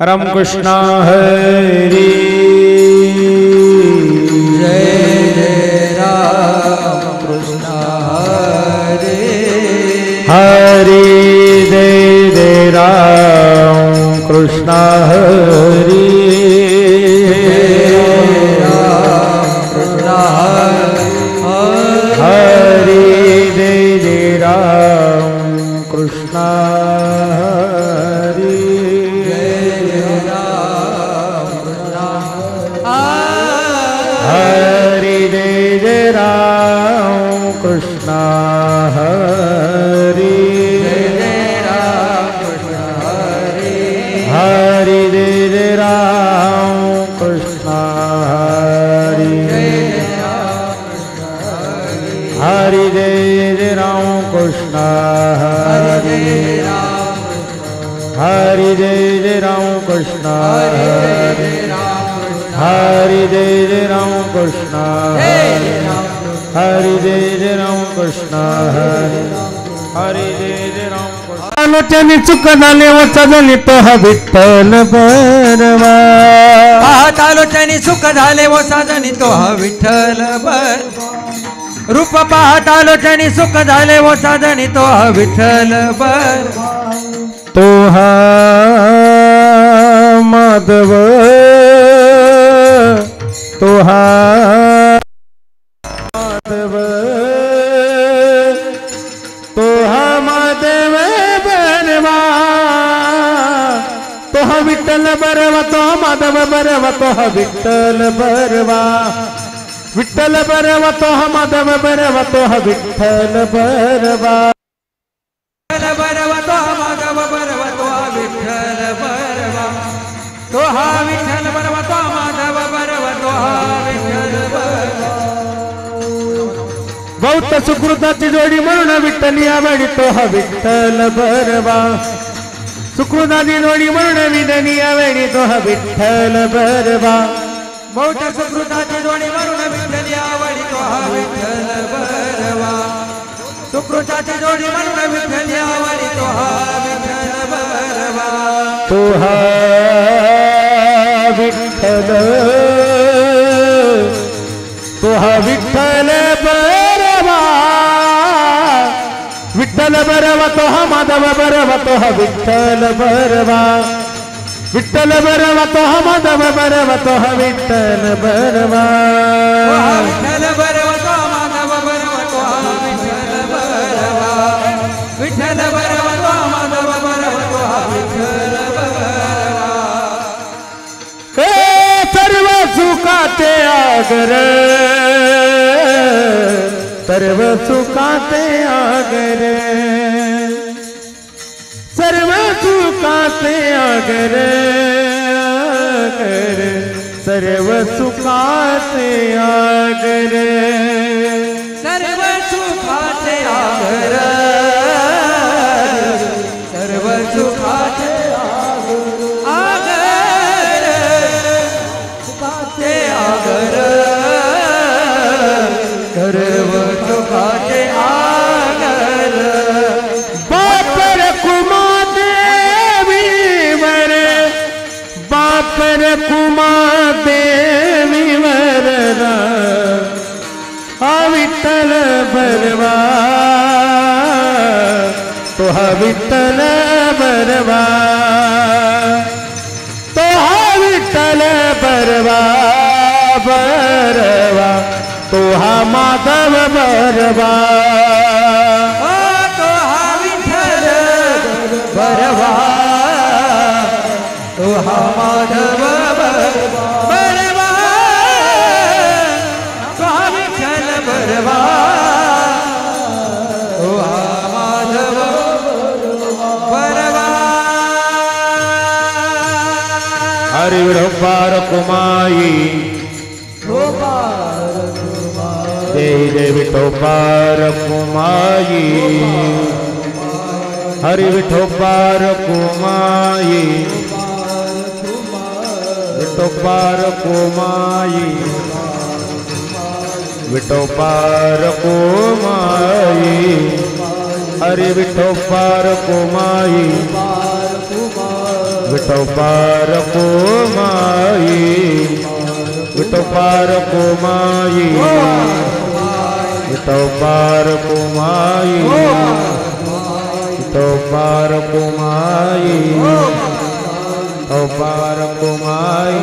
राम कृष्ण हरि जय जय राम कृष्ण हरे हरि जय जय राम कृष्ण हरि हरि जय जय राम कृष्ण हरि हरि जय जय राम कृष्ण हरि हरि जय जय राम कृष्ण हरि हरि जय जय राम कृष्ण हरि हरि जय जय राम कृष्ण हरि हरि जय जय राम कृष्ण हरि जय जय राम कृष्ण हरि हरि जय जय राम कृष्ण लोचनी चुक झाले वचनी तो विठ्ठल बरवा पाहता लोचनी सुख झाले वो साजनी तो विठ्ठल बर रूप पाहता लोचनी सुख झाले वो साजनी तो विठ्ठल बर तो माधव तो माधव तो माधव बरवा तो विठ्ठल बरवा तो माधव बरवा तो विठ्ठल बरवा विठ्ठल बरवा तो माधव बरवा तो विठ्ठल बरवा बरवा तो माधव बरवा तो विठ्ठल बरवा तो विठ्ठल बरवा तो माधव बरवा तो विठ्ठल बरवा बहुत सुकृताची जोडी म्हणून विठ्ठली आवडी तो विठ्ठल बरवा सुकृताची जोडी म्हणून विठ्ठली आवडी तो विठ्ठल बरवा बहुत सुकृताची जोडी म्हणून विठ्ठली आवडी तो विठ्ठल बरवा सुकृताची जोडी म्हणून विठ्ठली आवडी तो विठ्ठल बरवा तो विठ्ठल तो विठ्ठल बरवा विठ्ठल बरवा तो माधव बरवा तो विठ्ठल बरवा विठ्ठल बरवा तो माधव बरवा तो विठ्ठल बरवा विठ्ठल बरवा तो माधव बरवा तो विठ्ठल बरवा विठ्ठल बरवा तो माधव बरवा तो विठ्ठल बरवा सर्व सुखाचे आगर सर्व सुखाचे आगर सर्व सुखाचे आगर सर्व सुखाचे आगर सर्व सुखाचे आगर सर्व सुखाचे आगर सुखाचे आगर सर्व सुखाचे आगर बापर कुमा देवीवर बापर कुमा देवीवर विठ्ठल बरवा तो विठ्ठल बरवा तो विठ्ठल बरवा बरवा तो माधव बरवा तो विठ्ठल बरवा तो माधव बरवा तो विठ्ठल बरवा तो माधव बरवा हरि विठोबार कुमाई जय जय विठोबार कुमाई हरि विठोबार कुमाई विठोबार कुमाई विठोबार कुमाई हरि विठोबार कुमाई विठोबार को माई विठोबार को माई विठोबार को माई विठोबार को माई विठोबार को माई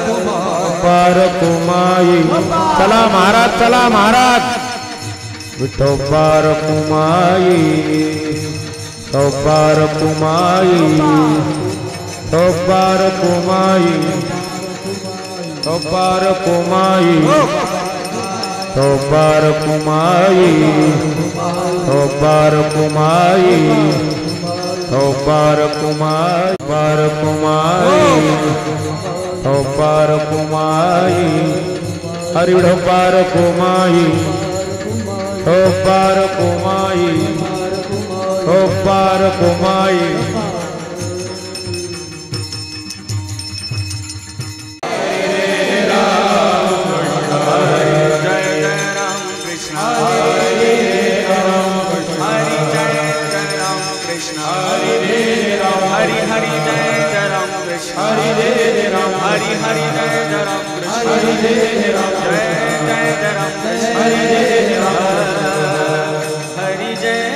विठोबार को माई चला महाराज चला महाराज विठोबार को माई विठोबार को माई विठोबार को माई विठोबार को माई विठोबार को माई विठोबार को माई विठोबार को माई विठोबार को माई विठोबार को माई हरि विठोबार को माई विठोबार को माई विठोबार को माई हरि हरि जय जय राम कृष्ण हरि जय राम जय जय राम कृष्ण हरि जय राम हरि जय राम हरि जय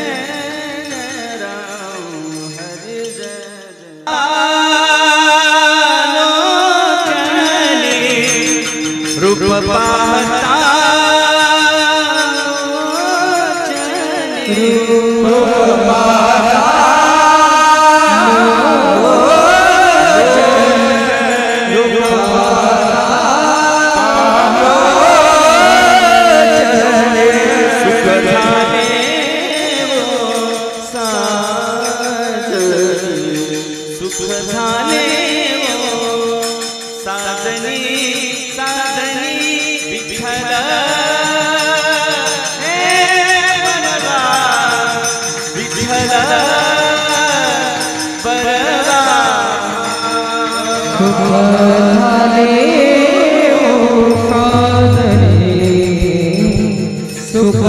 रूप पाहता चले रूप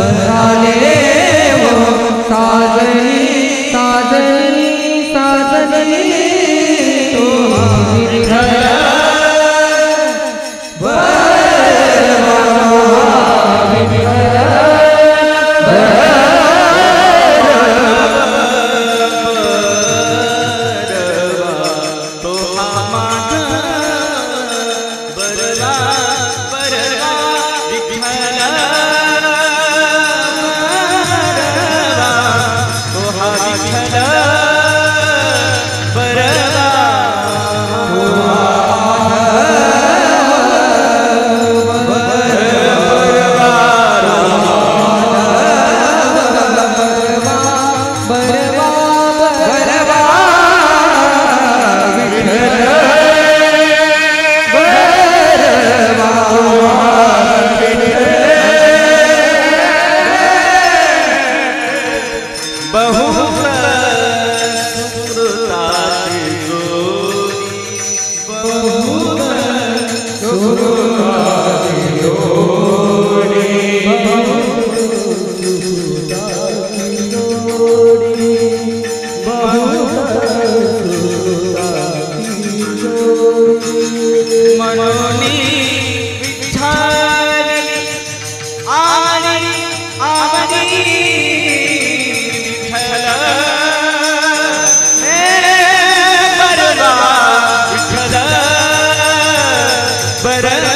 बर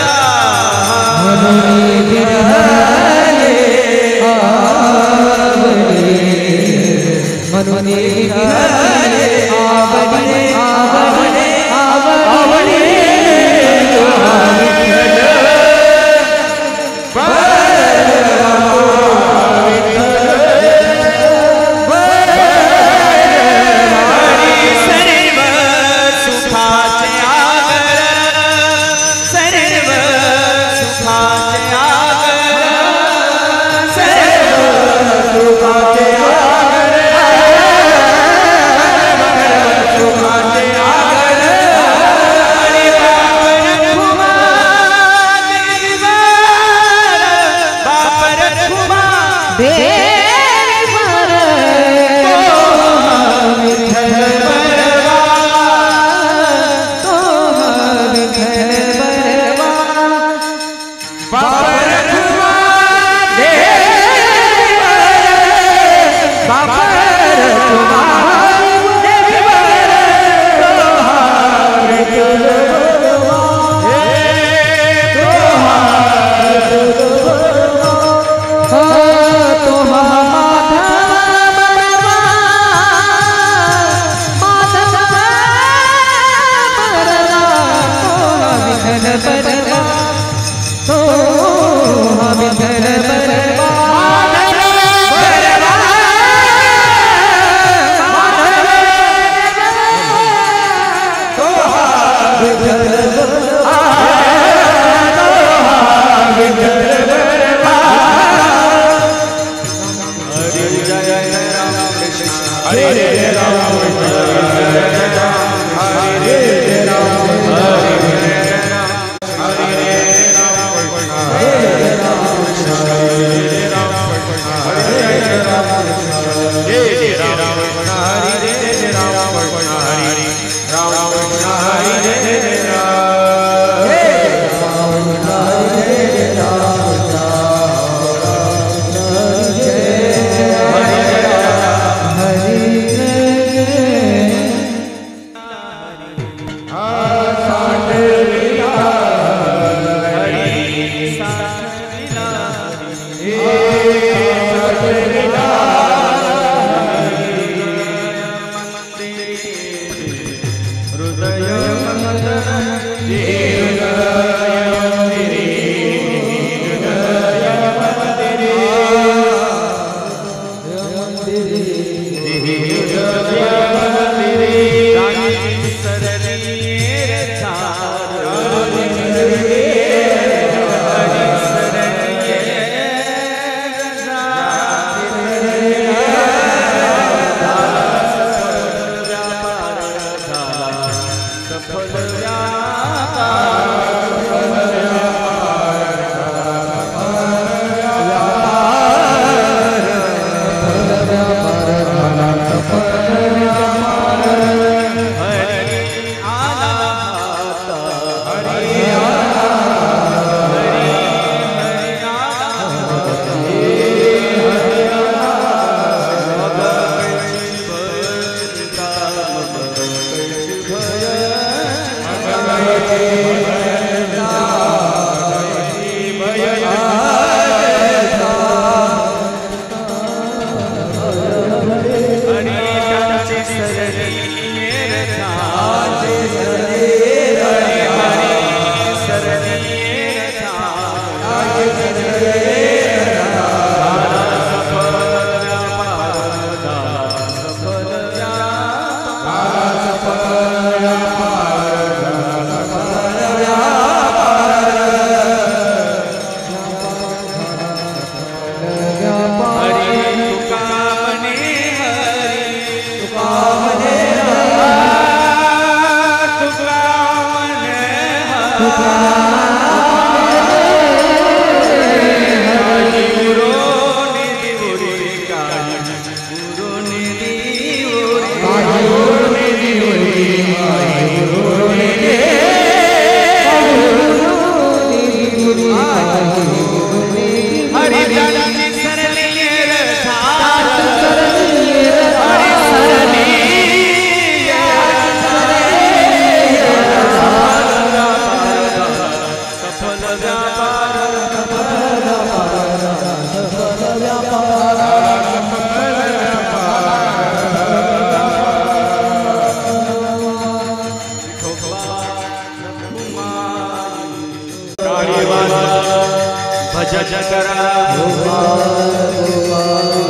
भजन करा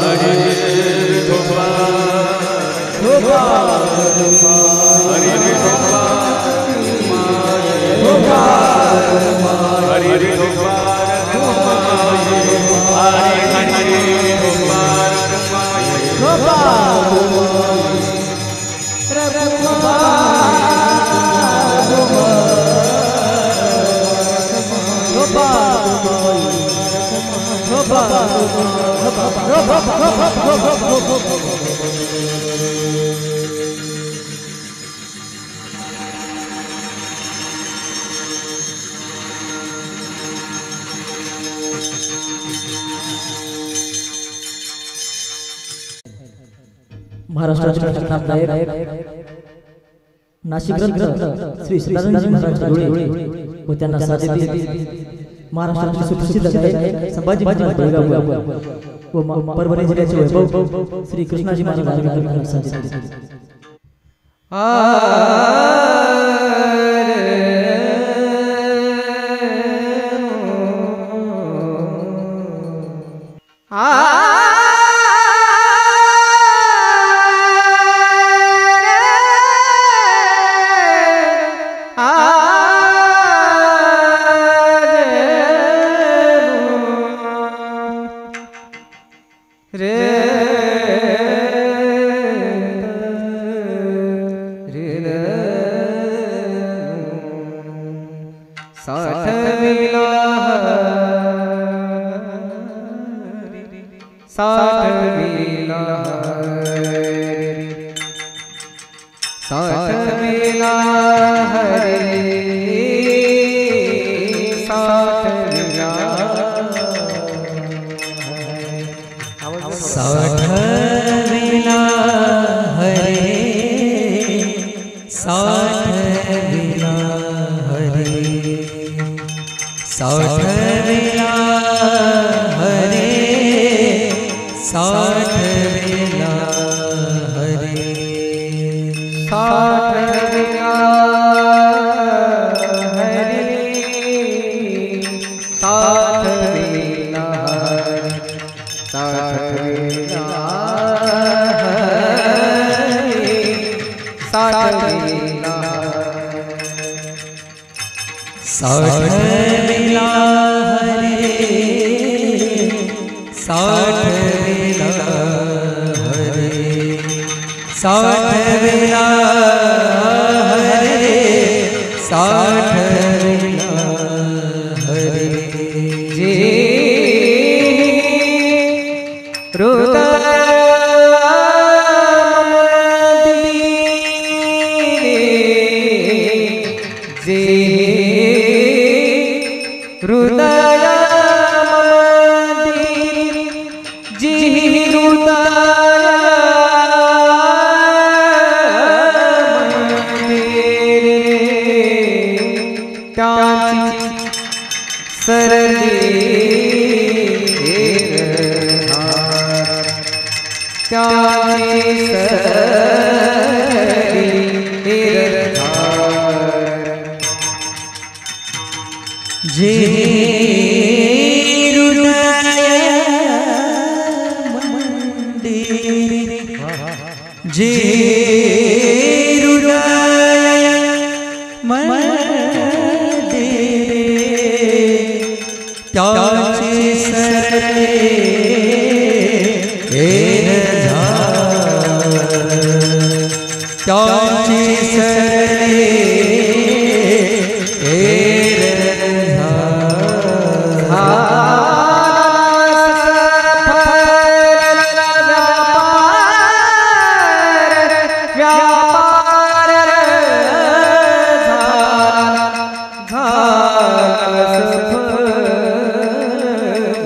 हरे महाराष्ट्राचे नाथनायक नाशिक ग्रंथ श्री सदानंद महाराज डोळे व त्यांना साजेती महाराष्ट्राचे सुप्रसिद्ध गायक संभाजी महाराज बेळगाव व परभणी जिल्ह्याचे वैभव श्री कृष्णाजी महाराज यांना साजेती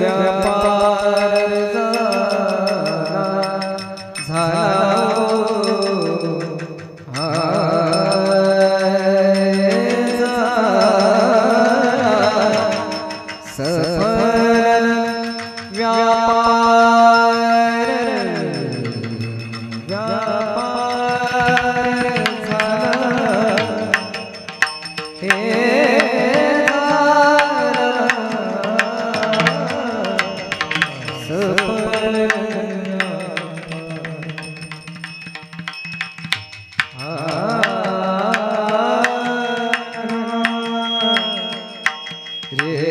व्यापार धा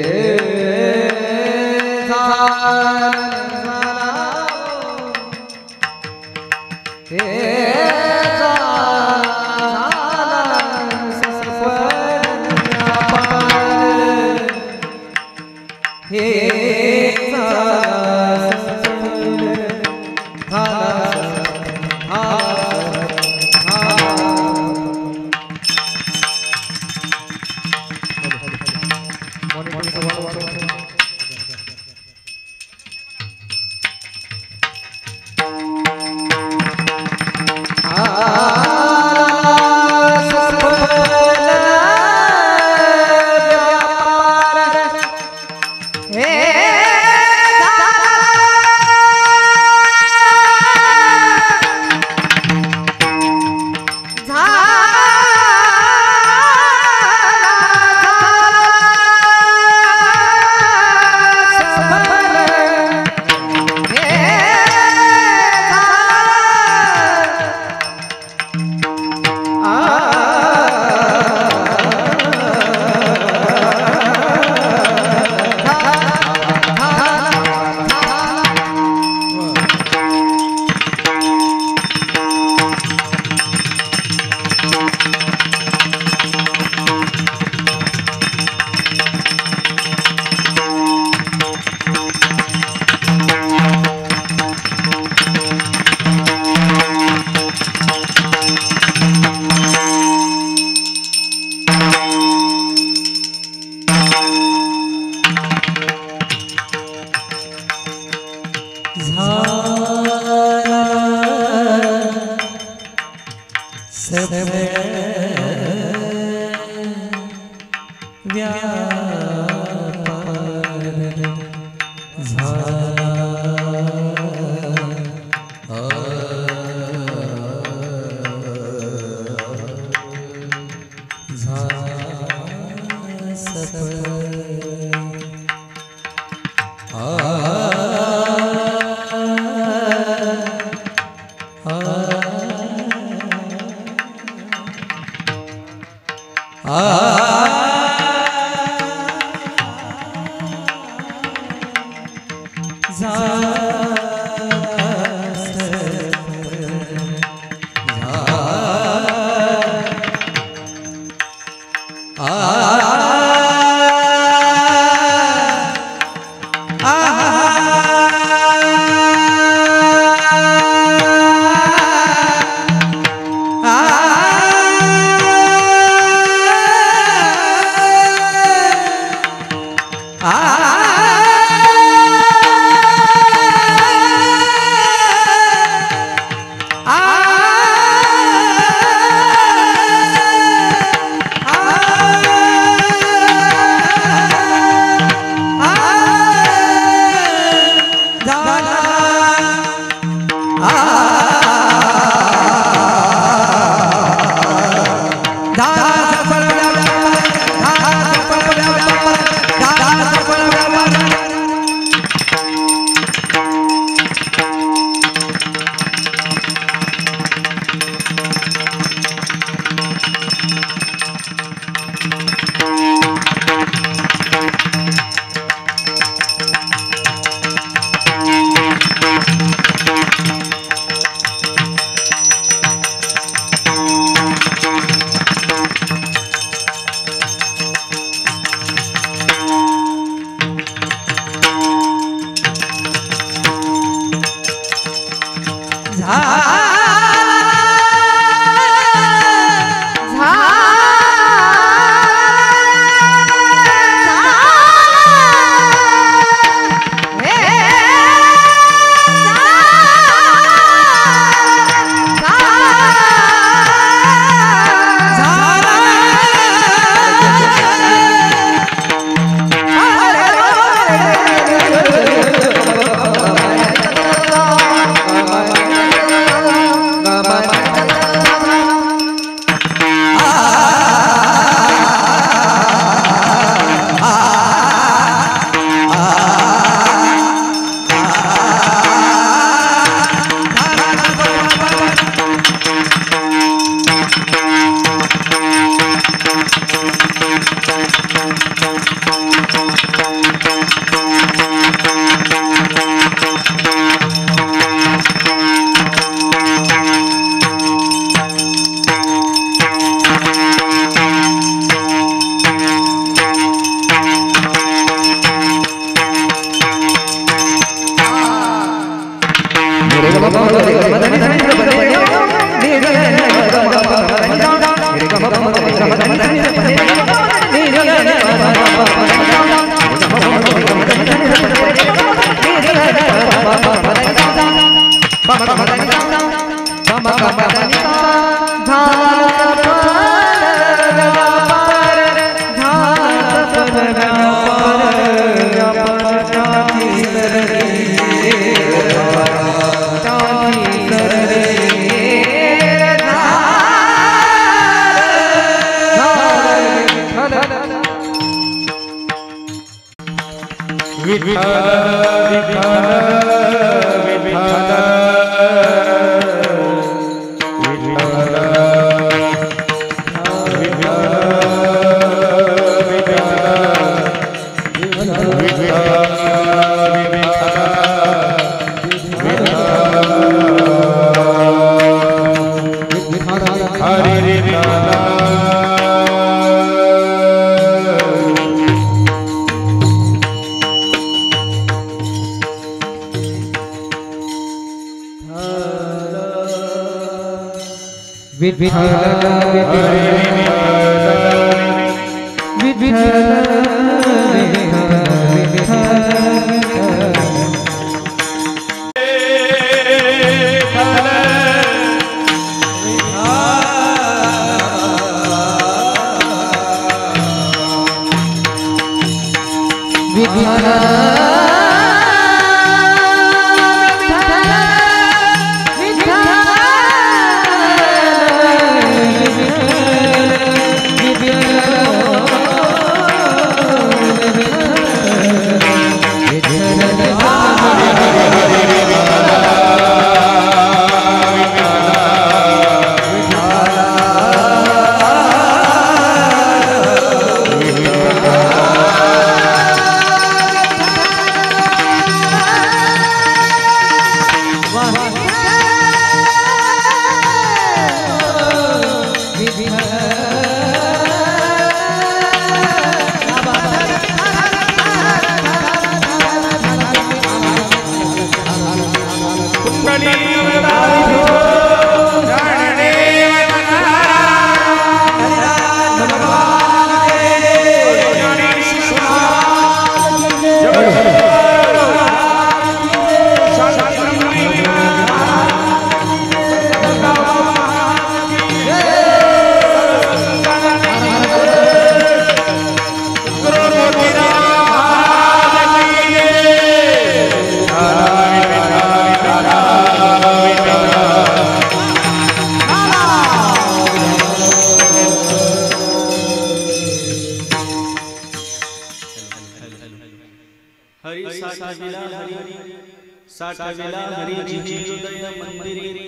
साठविला हरीची हृदय मंदिरी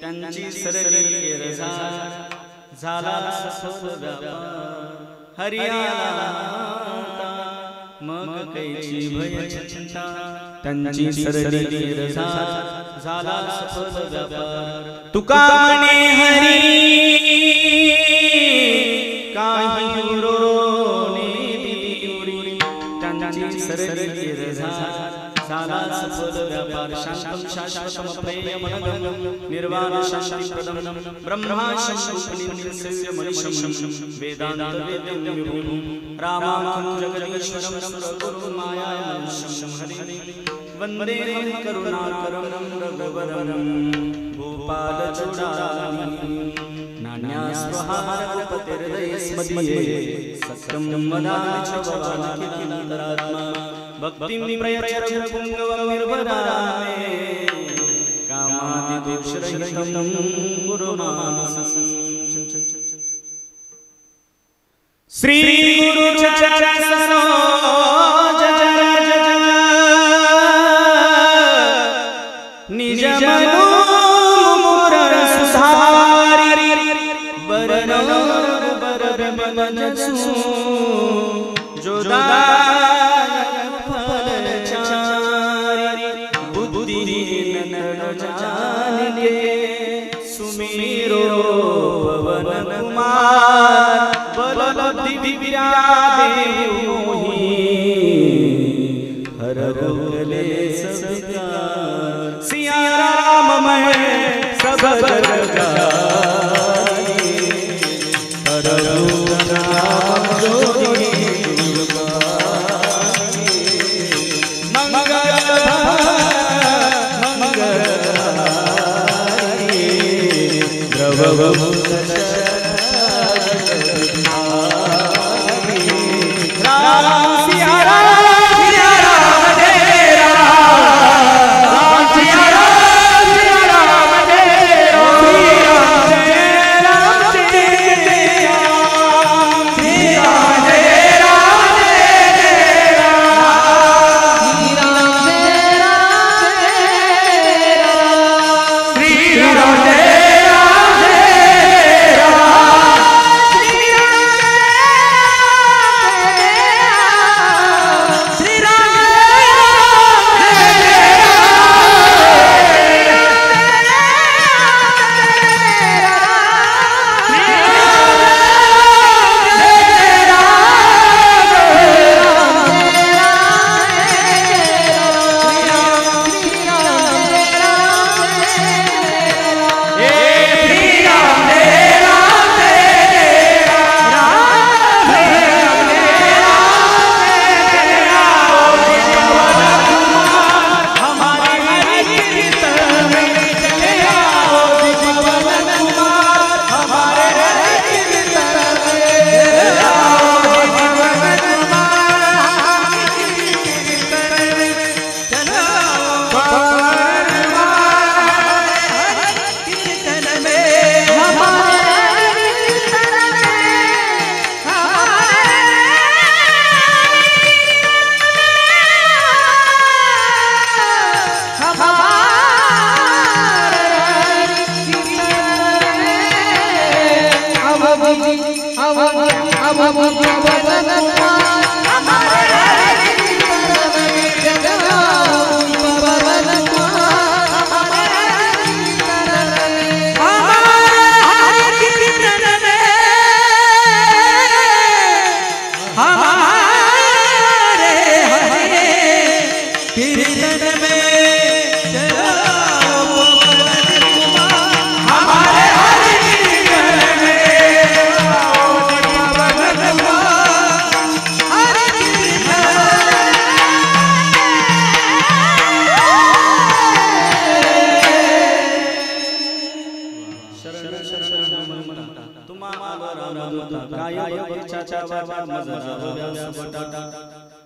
त्यांची सरली रजा झाला सफल व्यापार हरी आला मग कैची भय चिंता त्यांची सरली रजा झाला सफल व्यापार तुका म्हणे हरी काही उरोने दिली त्यांची सरली रजा झाला सफल व्यापार शांतम शाश्वतम प्रेममनगम निर्वाण शांतिप्रदम ब्रह्मा शंभुनिर्सेव्य मनिषं वेदांत वेद्यं विभुं रामाखं जगदीश्वरं सुरगुरुं मायामनुष्यं हरिं वन्देऽहं करुणाकरं रघुवरं भूपालचूडामणिं नान्यास्वहारगुपतिर्दयस्मदीये सत्यं वदामि च भवानखिलान्तरात्मा भक्तिं प्रयच्छ पुंगवं निर्भरामे कामादिदुष्रहितं गुरुमानसं श्री गुरु चरण सरोज रज निज मनो मुकुर सुधारि बरन बर सु जो सुमेरो पवन कुमार बल दिव्या देवोहि हर रोगले सब सिया राम मैं सब जग जानी हर रोग नाम जोगी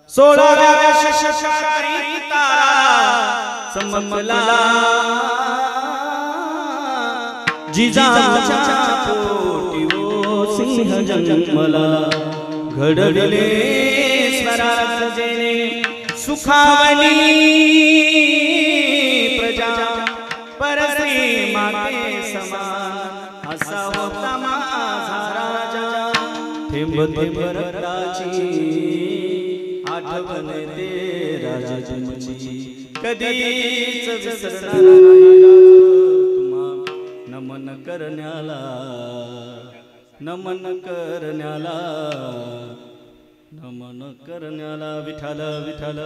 सोळाव्या शशकारी तारा चमकला जिजाऊच्या पोटी ओ सिंह जन्मला घडले स्वराज्याने सुखावली प्रजा परश्री माते समान असा होता माझा राजा थेंब थेंब रक्ताची आठवण ते राजा तुमची कधीच विसरणार तुम्हा नमन करण्याला नमन करण्याला नमन करण्याला विठ्ठल विठ्ठल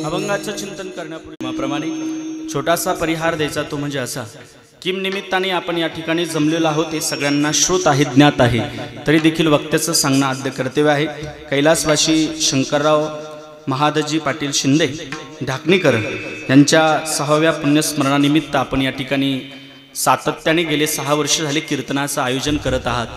अभंगाचं चिंतन करण्यापूर्वी छोटासा परिहार द्यायचा तो म्हणजे असा किम निमित्ताने आपण या ठिकाणी जमलेलो आहोत हे सगळ्यांना श्रोत आहे ज्ञात आहे तरी देखील वक्त्याचं सांगणं आद्य कर्तव्य आहे कैलासवासी शंकरराव महादजी पाटील शिंदे ढाकणीकर यांच्या 6व्या पुण्यस्मरणानिमित्त आपण या ठिकाणी सातत्याने गेले 6 वर्ष झाले कीर्तनाचं आयोजन करत आहात।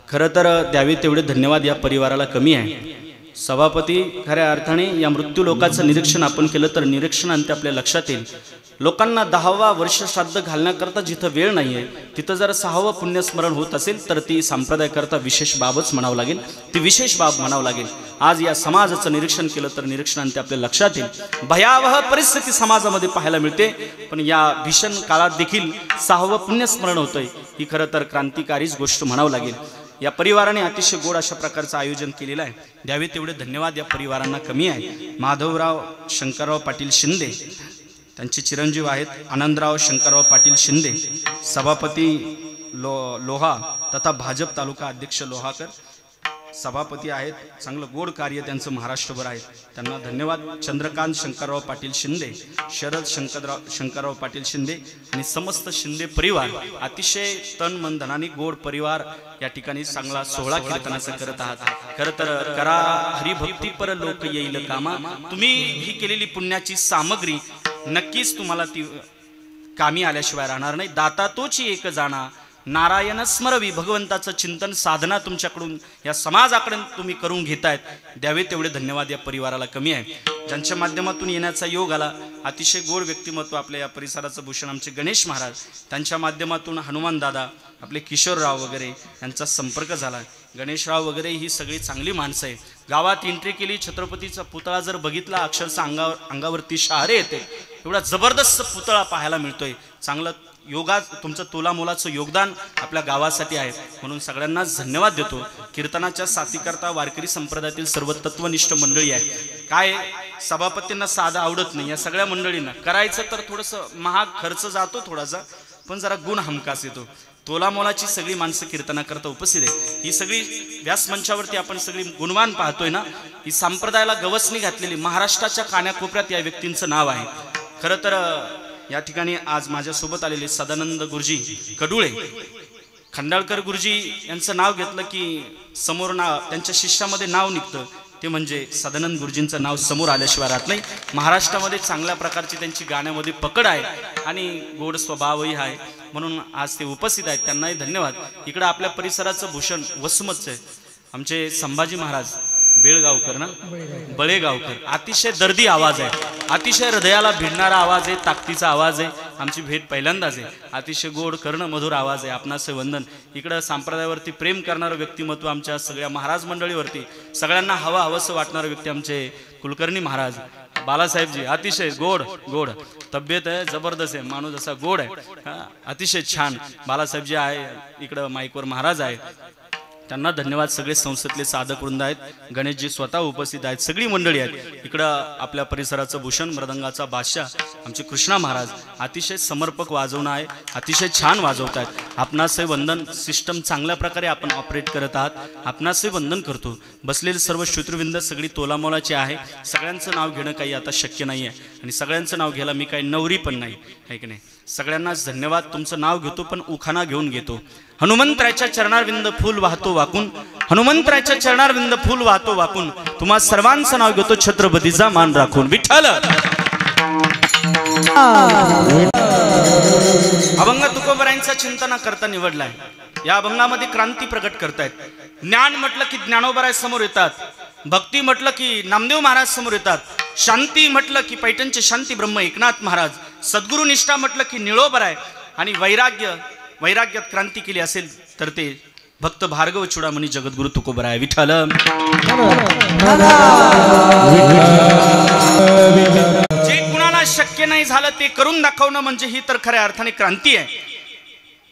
खरं तर द्यावे तेवढे धन्यवाद या परिवाराला कमी आहे। सभापती खऱ्या अर्थाने या मृत्यू लोकाचं निरीक्षण आपण केलं तर निरीक्षणांत आपल्या लक्षात येईल लोकांना 10वा वर्ष श्राद्ध घालण्याकरता जिथं वेळ नाही आहे तिथं जर 6वं पुण्यस्मरण होत असेल तर ती संप्रदायाकरता विशेष बाबच म्हणावं लागेल, ती विशेष बाब म्हणावं लागेल। आज या समाजाचं निरीक्षण केलं तर निरीक्षणांत आपल्या लक्षात येईल भयावह परिस्थिती समाजामध्ये पाहायला मिळते, पण या भीषण काळात देखील 6वं पुण्यस्मरण होतंय ही खरं तर क्रांतिकारीच गोष्ट म्हणावं लागेल। या परिवाराने अतिशय गोड अशा प्रकारचं आयोजन केलेलं आहे, द्यावे तेवढे धन्यवाद या परिवारांना कमी आहे। माधवराव शंकरराव पाटील शिंदे त्यांचे चिरंजीव आहेत आनंदराव शंकरराव पाटील शिंदे, सभापती लोहा तथा भाजप तालुका अध्यक्ष लोहाकर, सभापती आहेत, चांगलं गोड कार्य त्यांचं महाराष्ट्रभर आहे, त्यांना धन्यवाद. चंद्रकांत शंकरराव पाटील शिंदे, शरद शंकरराव पाटील शिंदे आणि समस्त शिंदे परिवार अतिशय तन मन धनाने गोड परिवार या ठिकाणी चांगला सोहळा कीर्तनाचा करत आहात. खरं तर करा हरिभक्ती पर लोक येईल कामा. तुम्ही ही केलेली पुण्याची सामग्री नक्कीच तुम्हाला ती कामी आल्याशिवाय राहणार नाही. दाता तोची एक जाणा, नारायण स्मरवी. भगवंताचं चिंतन साधना तुमच्याकडून या समाजाकडून तुम्ही करून घेतायत, द्यावे तेवढे धन्यवाद या परिवाराला कमी आहे. ज्यांच्या माध्यमातून येण्याचा योग आला, अतिशय गोड व्यक्तिमत्व आपल्या या परिसराचं भूषण आमचे गणेश महाराज, त्यांच्या माध्यमातून हनुमान दादा, आपले किशोरराव वगैरे यांचा संपर्क झाला. गणेशराव वगैरे ही सगळी चांगली माणसं आहे. गावात एंट्री केली, छत्रपतीचा पुतळा जर बघितला अक्षरशः अंगावरती शहारे येते, एवढा जबरदस्त पुतळा पाहायला मिळतोय. चांगलं योगा तुमचं तोलामोलाचं योगदान आपल्या गावासाठी आहे, म्हणून सगळ्यांनाच धन्यवाद देतो. कीर्तनाच्या साथीकरता वारकरी संप्रदायातील सर्व तत्वनिष्ठ मंडळी आहे. काय सभापतींना साधं आवडत नाही, या सगळ्या मंडळींना करायचं तर थोडंसं महाग खर्च जातो थोडासा, पण जरा गुण हमखास येतो. तोलामोलाची सगळी माणसं कीर्तनाकरता उपस्थित आहे. ही सगळी व्यासमंचावरती आपण सगळी गुणवान पाहतोय ना, ही संप्रदायाला गवसणी घातलेली महाराष्ट्राच्या कानाकोपऱ्यात या व्यक्तींचं नाव आहे. खरं तर या ठिकाणी आज माझ्यासोबत आलेले सदानंद गुरुजी कडुळे, खंडाळकर गुरुजी यांचं नाव घेतलं की समोर नाव त्यांच्या शिष्यामध्ये नाव निघतं, ते म्हणजे सदानंद गुरुजींचं नाव समोर आल्याशिवाय राहत नाही. महाराष्ट्रामध्ये चांगल्या प्रकारची त्यांची गाण्यामध्ये पकड आहे आणि गोड स्वभावही आहे, म्हणून आज ते उपस्थित आहेत, त्यांनाही धन्यवाद. इकडं आपल्या परिसराचं भूषण वसमतच आहे, आमचे संभाजी महाराज बेळगावकर ना, बळेगावकर. अतिशय दर्दी आवाज आहे, अतिशय हृदयाला भिडणारा आवाज आहे, ताकदीचा आवाज आहे. आमची भेट पहिल्यांदाच आहे. अतिशय गोड कर्ण मधुर आवाज आहे. आपणाचे वंदन. इकडं संप्रदायावरती प्रेम करणारं व्यक्तिमत्व आमच्या सगळ्या महाराज मंडळीवरती, सगळ्यांना हवंसं वाटणारं व्यक्ती आमचे कुलकर्णी महाराज बालासाहेबजी. अतिशय गोड गोड तब्येत आहे, जबरदस्त आहे, माणूस असा गोड आहे, अतिशय छान. बालासाहेबजी आहे, इकडं माईकवर महाराज आहे, त्यांना धन्यवाद. सगळे संस्थेतले साधक वृंद आहेत, गणेशजी स्वतः उपस्थित आहेत, सगळी मंडळी आहेत. इकडं आपल्या परिसराचं भूषण मृदंगाचा बादशाह आमचे कृष्णा महाराज, अतिशय समर्पक वाजवणं आहे, अतिशय छान वाजवत आहेत. आपणाचे वंदन. सिस्टम चांगल्या प्रकारे आपण ऑपरेट करत आहात, आपणाचे वंदन करतो. बसलेले सर्व श्रोतृवृंद सगळी तोलामोलाची आहे. सगळ्यांचं नाव घेणं काही आता शक्य नाही आहे आणि सगळ्यांचं नाव घ्यायला मी काही नवरी पण नाही आहे की नाही. सगळ्यांनाच धन्यवाद. तुमचं नाव घेतो पण उखाणा घेऊन घेतो. हनुमंतराच्या चरणारविंद फूल वाहतो वाकून, हनुमंतराच्या चरणारविंद फूल वाहतो वाकून, तुम्हा सर्वांचं नाव घेतो छत्रपतीचा मान राखून. विठ्ठल. अभंग तुकोबरायांचा चिंतना करता निवडलाय. या अभंगामध्ये क्रांती प्रकट करतायत. ज्ञान म्हटलं की ज्ञानोबराय समोर येतात, भक्ती म्हटलं की नामदेव महाराज समोर येतात, शांती म्हटलं की पैठणचे शांती ब्रह्म एकनाथ महाराज, सद्गुरु निष्ठा म्हटलं की निळोबराय, आणि वैराग्यात क्रांती केली असेल तर ते भक्त भार्गव चुडामणी जगद्गुरु तुकोबराय. विठ्ठल. जे कुणाला शक्य नाही झालं ते करून दाखवणं म्हणजे ही तर खऱ्या अर्थाने क्रांती आहे.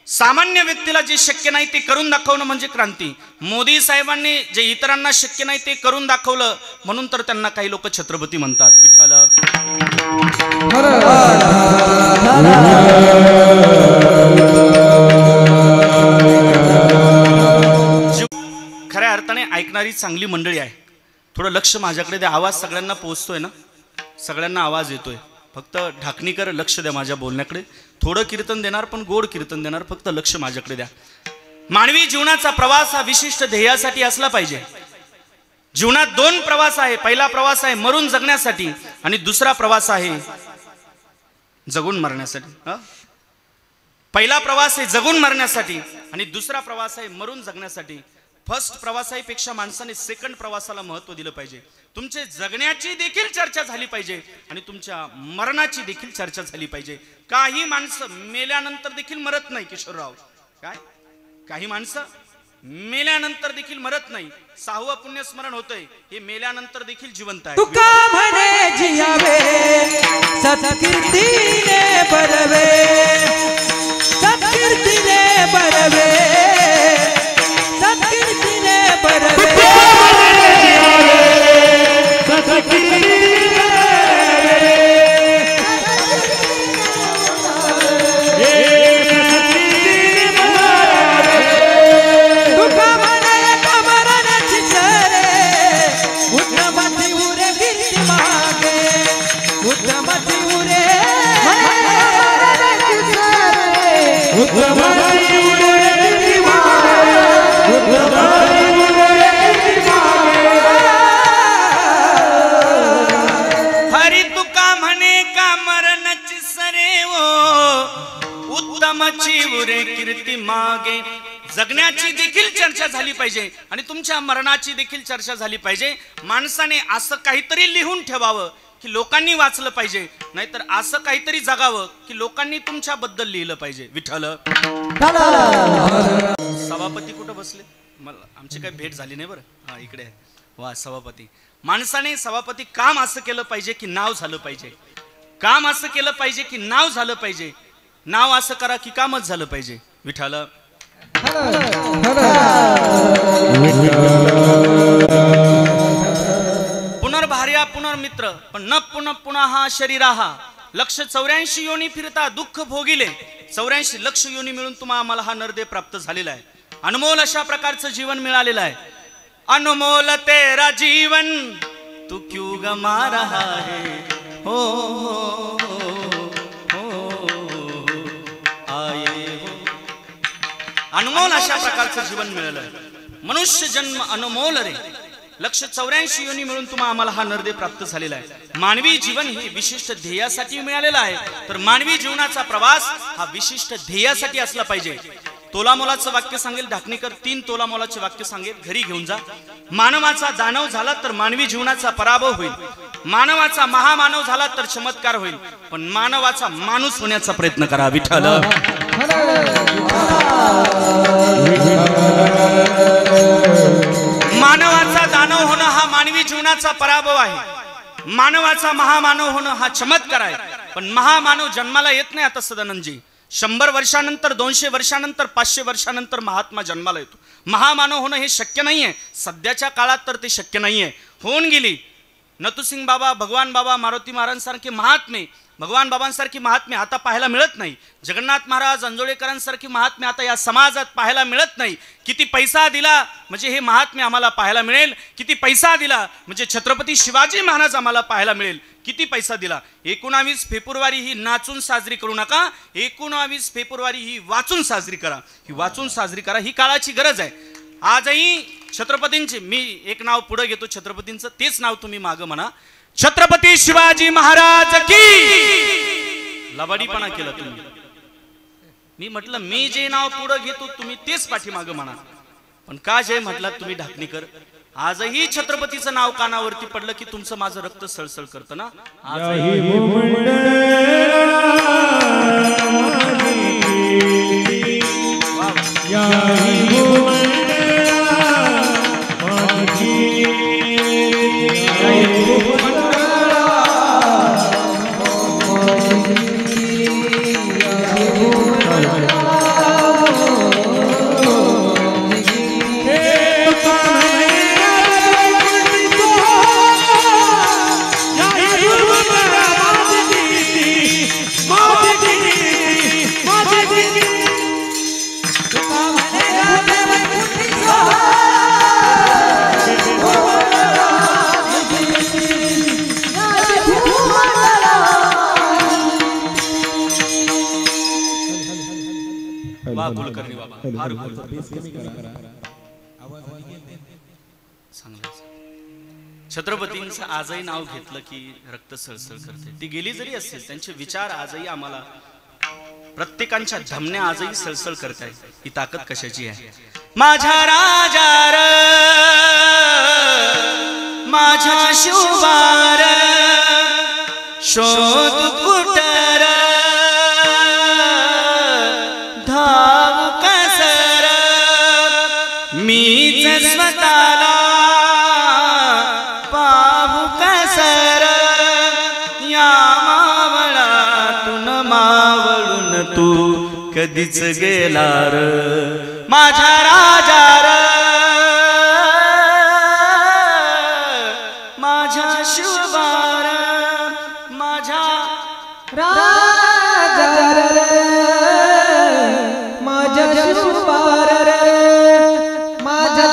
सामान्य व्यक्तीला जे शक्य नाही ते करून दाखवणं म्हणजे क्रांती. मोदी साहेबांनी जे इतरांना शक्य नाही ते करून दाखवलं, म्हणून तर त्यांना काही लोक छत्रपती म्हणतात. विठ्ठल. खऱ्या अर्थाने ऐकणारी चांगली मंडळी आहे. थोडं लक्ष माझ्याकडे द्या. आवाज सगळ्यांना पोहोचतोय ना, सगळ्यांना आवाज येतोय. फक्त ढाकणीकर लक्ष द्या माझ्या बोलण्याकडे. थोडं कीर्तन देणार पण गोड कीर्तन देणार, फक्त लक्ष माझ्याकडे द्या. मानवी जीवनाचा प्रवास हा विशिष्ट ध्येयासाठी असला पाहिजे. जीवनात दोन प्रवास आहे. पहिला प्रवास आहे मरून जगण्यासाठी आणि दुसरा प्रवास आहे जगून मरण्यासाठी. पहिला प्रवास आहे जगून मरण्यासाठी आणि दुसरा प्रवास आहे मरून जगण्यासाठी. फर्स्ट प्रवासापेक्षा माणसाने सेकंड प्रवासाला महत्त्व दिलं पाहिजे. तुमचे जगण्याची देखील चर्चा झाली पाहिजे आणि तुमच्या मरणाची देखील चर्चा झाली पाहिजे. काही माणसं मेल्यानंतर देखील मरत नाही. किशोरराव, काय काही माणसं मेल्यानंतर देखील मरत नाही. 6वं पुण्यस्मरण होतंय, हे मेल्यानंतर देखील जिवंत आहे. तुका म्हणे जियावे सत्कीर्तीने बरवे, सत्कीर्तीने बरवे, सत्कीर्तीने बरवे. तुका म्हणे कमरण्याची जगण्याची देखील चर्चा झाली पाहिजे आणि तुमच्या मरणाची देखील चर्चा झाली पाहिजे. माणसाने असं काहीतरी लिहून ठेवावं की लोकांनी वाचलं पाहिजे, नाहीतर असं काहीतरी जगावं की लोकांनी तुमच्याबद्दल लिहिलं पाहिजे. विठ्ठल. सभापती कुठं बसले? मला आमची काही भेट झाली नाही बरं. हा इकडे आहे. वा सभापती. माणसाने सभापती काम असं केलं पाहिजे की नाव झालं पाहिजे. काम असं केलं पाहिजे की नाव झालं पाहिजे. नाव असं करा की कामच झालं पाहिजे. विठ्ठल. पुनर्भार्या पुनर्मित्र पण न पुन्हा हा शरीरा हा. लक्ष 84 योनी फिरता दुःख भोगिले. 84 लक्ष योनी मिळून तुम्हाला आम्हाला हा नरदेह प्राप्त झालेला आहे. अनमोल अशा प्रकारचं जीवन मिळालेलं आहे. अनमोल तेरा जीवन तू क्यों गमा रहा है. हो आये हो. अनमोल अशा प्रकारचं जीवन मिळालं आहे. मनुष्य जन्म अनमोल रे. लक्ष 84 योनी मिळून तुम्हाला आम्हाला हा नरदेह प्राप्त झालेला आहे. मानवी जीवन हे विशिष्ट ध्येयासाठी मिळालेलं आहे. तर मानवी जीवनाचा प्रवास हा विशिष्ट ध्येयासाठी असला पाहिजे. तोलामोलाचं वाक्य सांगेल ढाकणीकर. 3 तोलामोलाचे वाक्य सांगेल. घरी घेऊन जा. मानवाचा दानव झाला तर मानवी जीवनाचा पराभव होईल. मानवाचा महामानव झाला तर चमत्कार होईल. पण मानवाचा माणूस होण्याचा प्रयत्न करा. विठ्ठल. मानवाचा दानव होणं हा मानवी जीवनाचा पराभव आहे. मानवाचा महामानव होणं हा चमत्कार आहे. पण महामानव जन्माला येत नाही. आता सदानंदजी 100 वर्षानंतर 200 वर्षानंतर 500 वर्षानंतर महात्मा जन्माला येतो. महामानव होणं हे शक्य नाहीये. सध्याच्या काळात तर ते शक्य नाहीये. होऊन गेली. नतुसिंग बाबा, भगवान बाबा, मारुती महाराजांसारखे महात्मे, भगवान बाबांसारखी महात्मे आता पाहायला मिळत नाही. जगन्नाथ महाराज, अंजोळेकरांसारखी महात्मे आता या समाजात पाहायला मिळत नाही. किती पैसा दिला म्हणजे हे महात्मे आम्हाला पाहायला मिळेल. किती पैसा दिला म्हणजे छत्रपती शिवाजी महाराज आम्हाला पाहायला मिळेल. किती पैसा दिला. 19 फेब्रुवारी ही नाचून साजरी करू नका. 19 फेब्रुवारी ही वाचून साजरी करा. ही वाचून साजरी करा. ही काळाची गरज आहे. आजही छत्रपतींचे मी एक नाव पुढे घेतो. छत्रपतींचं तेच नाव तुम्ही मागं म्हणा. छत्रपती शिवाजी महाराज की. लबाडीपणा केला तुम्ही. मी म्हटलं मी जे नाव पुढे घेतो तुम्ही तेच पाठीमागं म्हणा. पण का जय म्हटलात तुम्ही ढाकणीकर. आजही छत्रपतीचं नाव कानावरती पडलं की तुमचं माझं रक्त सळसळ करतं ना. छत्रपतींचं आजही नाव घेतलं की रक्त सळसळ करते. ती गेली जरी असेल त्यांचे विचार आजही आम्हाला प्रत्येकांच्या धमन्या आजही सळसळ करतायत. ही ताकद कशाची आहे. माझ्या राजा र माझ्या शिवबार शोध कुटर धाव कसर मीच स्वतःला पाहू कसर. या मावळातून मावळून तू कधीच गेला र माझ्या राजा र माझ्या शिवबार माझ्या राजा रे माझ्या शिवबार रे माझ्या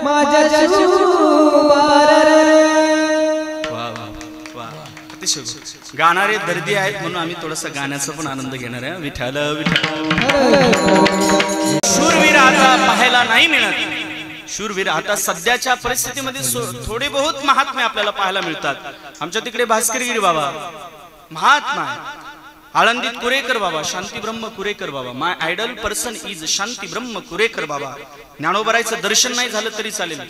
माझ्या शिवबार रे. अतिशय गाणारे दर्दी आहेत म्हणून आम्ही थोडासा गाण्याचा पण आनंद घेणार आहे. विठ्ठल विठ्ठल. शूरवीर आता पाहायला नाही मिळत. शूरवीर आता सध्याच्या परिस्थितीमध्ये थोडे बहुत महात्मे आपल्याला पाहायला मिळतात. आमच्या तिकडे भास्करगिरी बाबा महात्मा आळंदीत कुरेकर बाबा, शांती ब्रह्म कुरेकर बाबा. माय आयडल पर्सन इज शांती ब्रह्म कुरेकर बाबा. ज्ञानोबरायचं दर्शन नाही झालं तरी चालेल,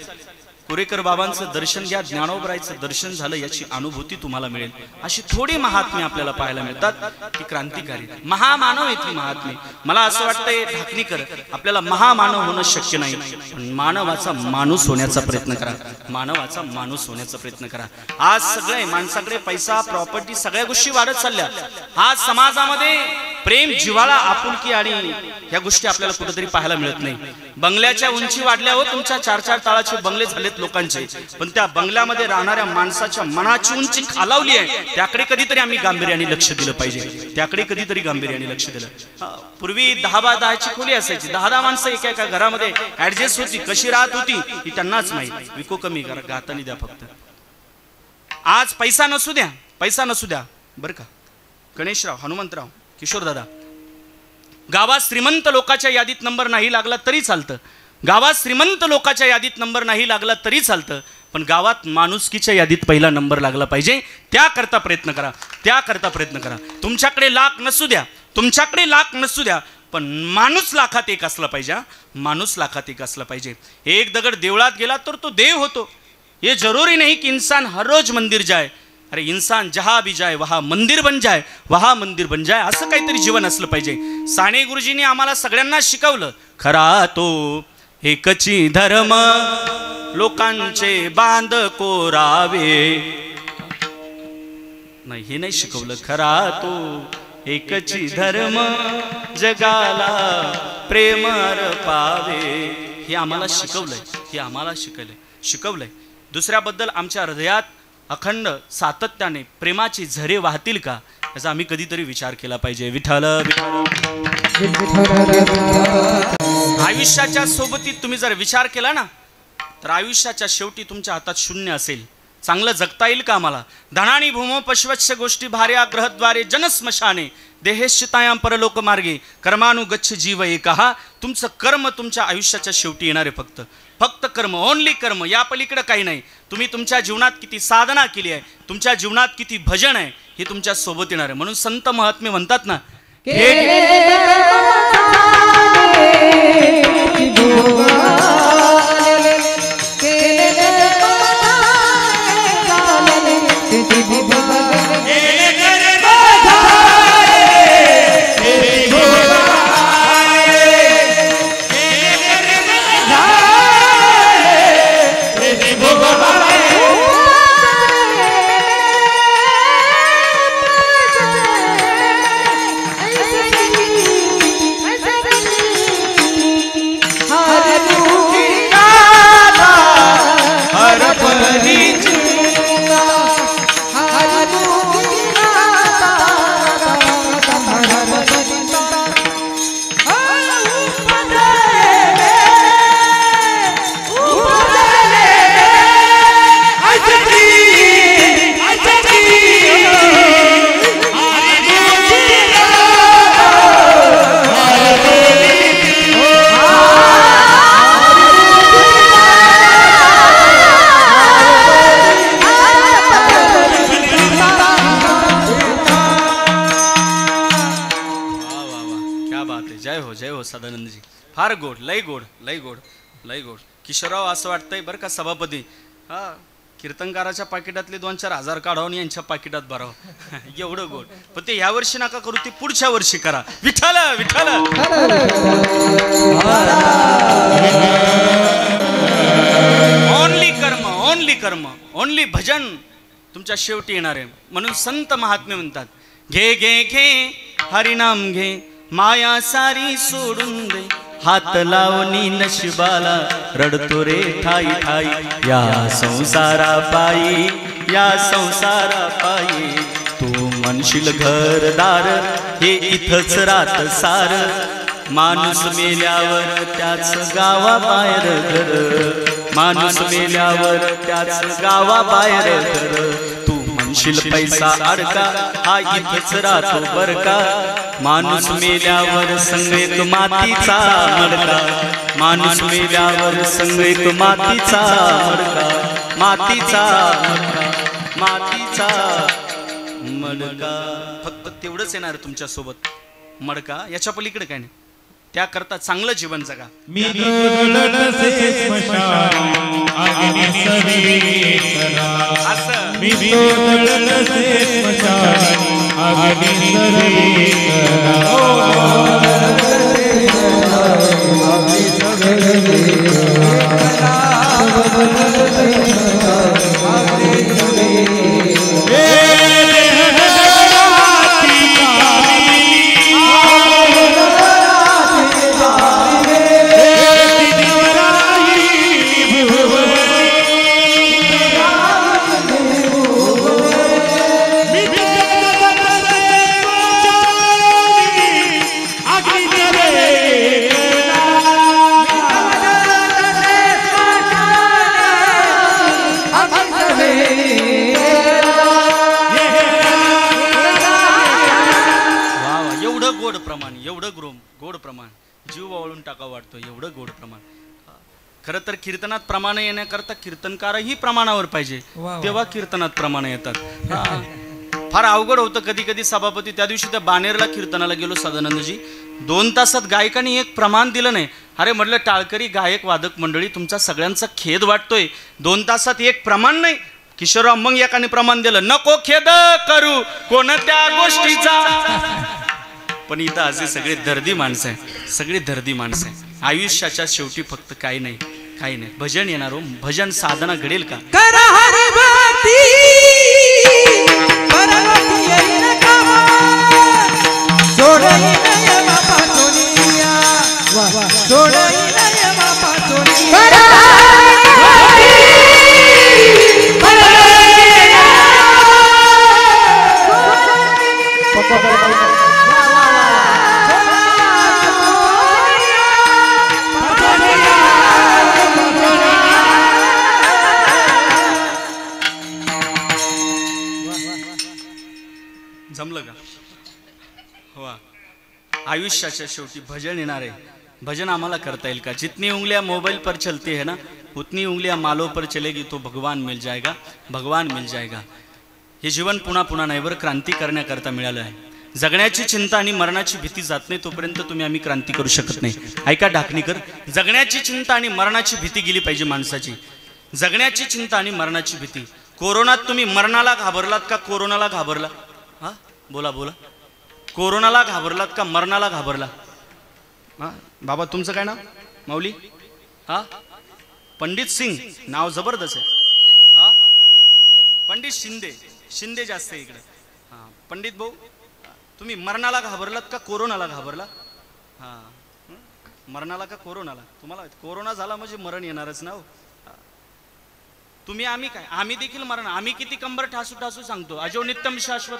कुरेकर बाबांचं दर्शन घ्या, ज्ञानोबरायचं दर्शन झालं याची अनुभूती तुम्हाला मिळेल. अशी थोडी महात्मे आपल्याला पाहायला मिळतात, ती क्रांतिकारी महामानव येथील महात्मे. मला असं वाटतंय ढाकणीकर, आपल्याला महामानव होणं शक्य नाही, पण मानवाचा माणूस होण्याचा प्रयत्न करा, मानवाचा माणूस होण्याचा प्रयत्न करा. आज सगळे माणसाकडे पैसा, प्रॉपर्टी, सगळ्या गोष्टी वाढत चालल्या. आज समाजामध्ये प्रेम, जिव्हाळा, आपुलकी आणि ह्या गोष्टी आपल्याला कुठेतरी पाहायला मिळत नाही. बंगल्याच्या उंची वाढल्या हो, तुमच्या 4-4 ताळाचे बंगले झालेत लोकांचे, पण त्या बंगल्यामध्ये राहणाऱ्या माणसाच्या मनाची उंची खालावली आहे. त्याकडे कधीतरी आम्ही गांभीर्याने लक्ष दिलं पाहिजे, त्याकडे कधीतरी गांभीर्याने लक्ष दिलं. पूर्वी 10-10ची खोली असायची, 10 माणसं एका एका घरामध्ये ऍडजस्ट होती. कशी राहत होती ही त्यांनाच माहित. विको कमी करा, गातानी द्या फक्त. आज पैसा नसू द्या, पैसा नसू द्या बरं का, गणेशराव, हनुमंतराव, किशोरदादा, गावात श्रीमंत लोकांच्या यादीत नंबर नाही लागला तरी चालतं, गावात श्रीमंत लोकांच्या यादीत नंबर नाही लागला तरी चालतं, पण गावात माणुसकीच्या यादीत पहिला नंबर लागला पाहिजे. त्याकरता प्रयत्न करा, त्याकरता प्रयत्न करा. तुमच्याकडे लाख नसू द्या, तुमच्याकडे लाख नसू द्या, पण माणूस लाखात एक असला पाहिजे, माणूस लाखात एक असला पाहिजे. एक दगड देवळात गेला तर तो देव होतो. ये जरूरी नहीं कि इंसान हर रोज मंदिर जाए, अरे इंसान जहां भी जाए वहां मंदिर बन जाए, वहां मंदिर बन जाए, असं काहीतरी जीवन असलं पाहिजे. साने गुरुजींनी आम्हाला सगळ्यांना शिकवलं, खरा तो एकची धर्म लोकांचे बांध कोरावे. नाही, हे नाही शिकवलं. खरा तो एकची धर्म जगाला प्रेम अर्पावे, हे आम्हाला शिकवलंय, हे आम्हाला शिकवलंय. दुसऱ्याबद्दल आमच्या हृदयात अखंड सातत्याने प्रेमाची झरे वाहतील का, याचा आम्ही कधीतरी विचार केला पाहिजे. विठ्ठल आयुष्याच्या सोबतीत तुम्ही जर विचार केला ना, तर आयुष्याच्या शेवटी तुमच्या हातात शून्य असेल. चांगलं जगता येईल का आम्हाला? धनानी भूमो पशवच्छ गोष्टी भार्या ग्रहद्वारे जनस्मशाने देहेश्चितायां परलोक मार्गे कर्मानुगच्छ जीव एकहा. तुमचं कर्म तुमच्या आयुष्याच्या शेवटी येणार आहे. फक्त कर्म, ओनली कर्म, या पलीकडे काही नाही. तुम्ही तुमच्या जीवनात किती साधना केली आहे, तुमच्या जीवनात किती भजन आहे, हे तुमच्या सोबत येणार आहे. म्हणून संत महात्मे म्हणतात ना, सदानंदजी, फार गोड, लय गोड, लय गोड, लय गोड. किशोरराव, असं वाटतंय बरं का सभापती, हा कीर्तनकाराच्या पाकिटातले 2-4 हजार काढावून यांच्या पाकिटात भरावं, एवढं गोड. पण ते ह्या वर्षी नका करू, ते पुढच्या वर्षी करा. विठ्ठल विठ्ठल. ओनली कर्म, ओनली कर्म, ओनली भजन तुमच्या शेवटी येणार आहे. म्हणून संत महात्मे म्हणतात, घे घे घे हरिनाम घे, माया सारी सोडून दे, हात लावणी नशिबाला रडतो रे ठाई ठाई. या संसारा पायी, या संसारा पायी, तू म्हणशील घरदार हे इथंच रात सार. माणूस मेल्यावर त्याच गावाबाहेर घर, माणूस मेल्यावर त्याच गावाबाहेर घर. तू म्हणशील पैसा अडका, हा इथंच राहतो बरका. माणूस मेल्यावर संगीत मातीचा मडका, माणूस मेल्यावर संगीत मातीचा मडका, मातीचा मडका, मातीचा मडका. फक्त तेवढंच येणार तुमच्या सोबत. मडका याच्या पलीकडे काय नाही. त्याकरता चांगलं जीवन जगा. गोड प्रमाण जीव वाळून टाका वाटतो, एवढं गोड प्रमाण. खरं तर कीर्तनात प्रमाण येण्याकरता कीर्तनकारही प्रमाणावर पाहिजे, तेव्हा कीर्तनात प्रमाण येतात. फार अवघड होतं कधी कधी सभापती. त्या दिवशी त्या बानेरला कीर्तनाला गेलो सदानंदजी, 2 तासात गायकांनी एक प्रमाण दिलं नाही. अरे म्हटलं टाळकरी गायक वादक मंडळी तुमचा सगळ्यांचा खेद वाटतोय, 2 तासात एक प्रमाण नाही. किशोरराव मग एकाने प्रमाण दिलं, नको खेद करू कोणत्या गोष्टीचा. पण इथं असे सगळे दर्दी माणसं आहे, सगळे दर्दी माणसं आहे. आयुष्याच्या शेवटी फक्त काही नाही, काही नाही. भजन येणार हो, भजन साधना घडेल का. जमलं का. वा, आयुष्याच्या शेवटी भजन येणार आहे. भजन आम्हाला करता येईल का. जितनी उंगलियां मोबाइल पर चलती है ना, उतनी उंगलियां मालों पर चलेगी तो भगवान मिल जाएगा, भगवान मिल जाएगा. हे जीवन पुन्हा पुन्हा नाही बरं, क्रांती करण्याकरता मिळालं आहे. जगण्याची चिंता आणि मरणाची भीती जात नाही तोपर्यंत तुम्ही आम्ही क्रांती करू शकत नाही. ऐका ढाकणीकर, जगण्याची चिंता आणि मरणाची भीती गेली पाहिजे माणसाची. जगण्याची चिंता आणि मरणाची भीती. कोरोनात तुम्ही मरणाला घाबरलात का कोरोनाला घाबरला. हा बोला बोला, कोरोनाला घाबरलात का मरणाला घाबरला. हा बाबा तुमचं काय नाव. माऊली. हा पंडित सिंग, नाव जबरदस्त आहे. हा पंडित शिंदे, शिंदे जास्त आहे इकडे. हा पंडित भाऊ, तुम्ही मरणाला घाबरलात का कोरोनाला घाबरला. हा मरणाला का कोरोनाला. तुम्हाला कोरोना झाला म्हणजे मरण येणारच ना हो. तुम्ही आम्ही काय, आम्ही देखील मरण. आम्ही किती कंबर ठासू ठासू सांगतो, अजो नित्यम शाश्वत.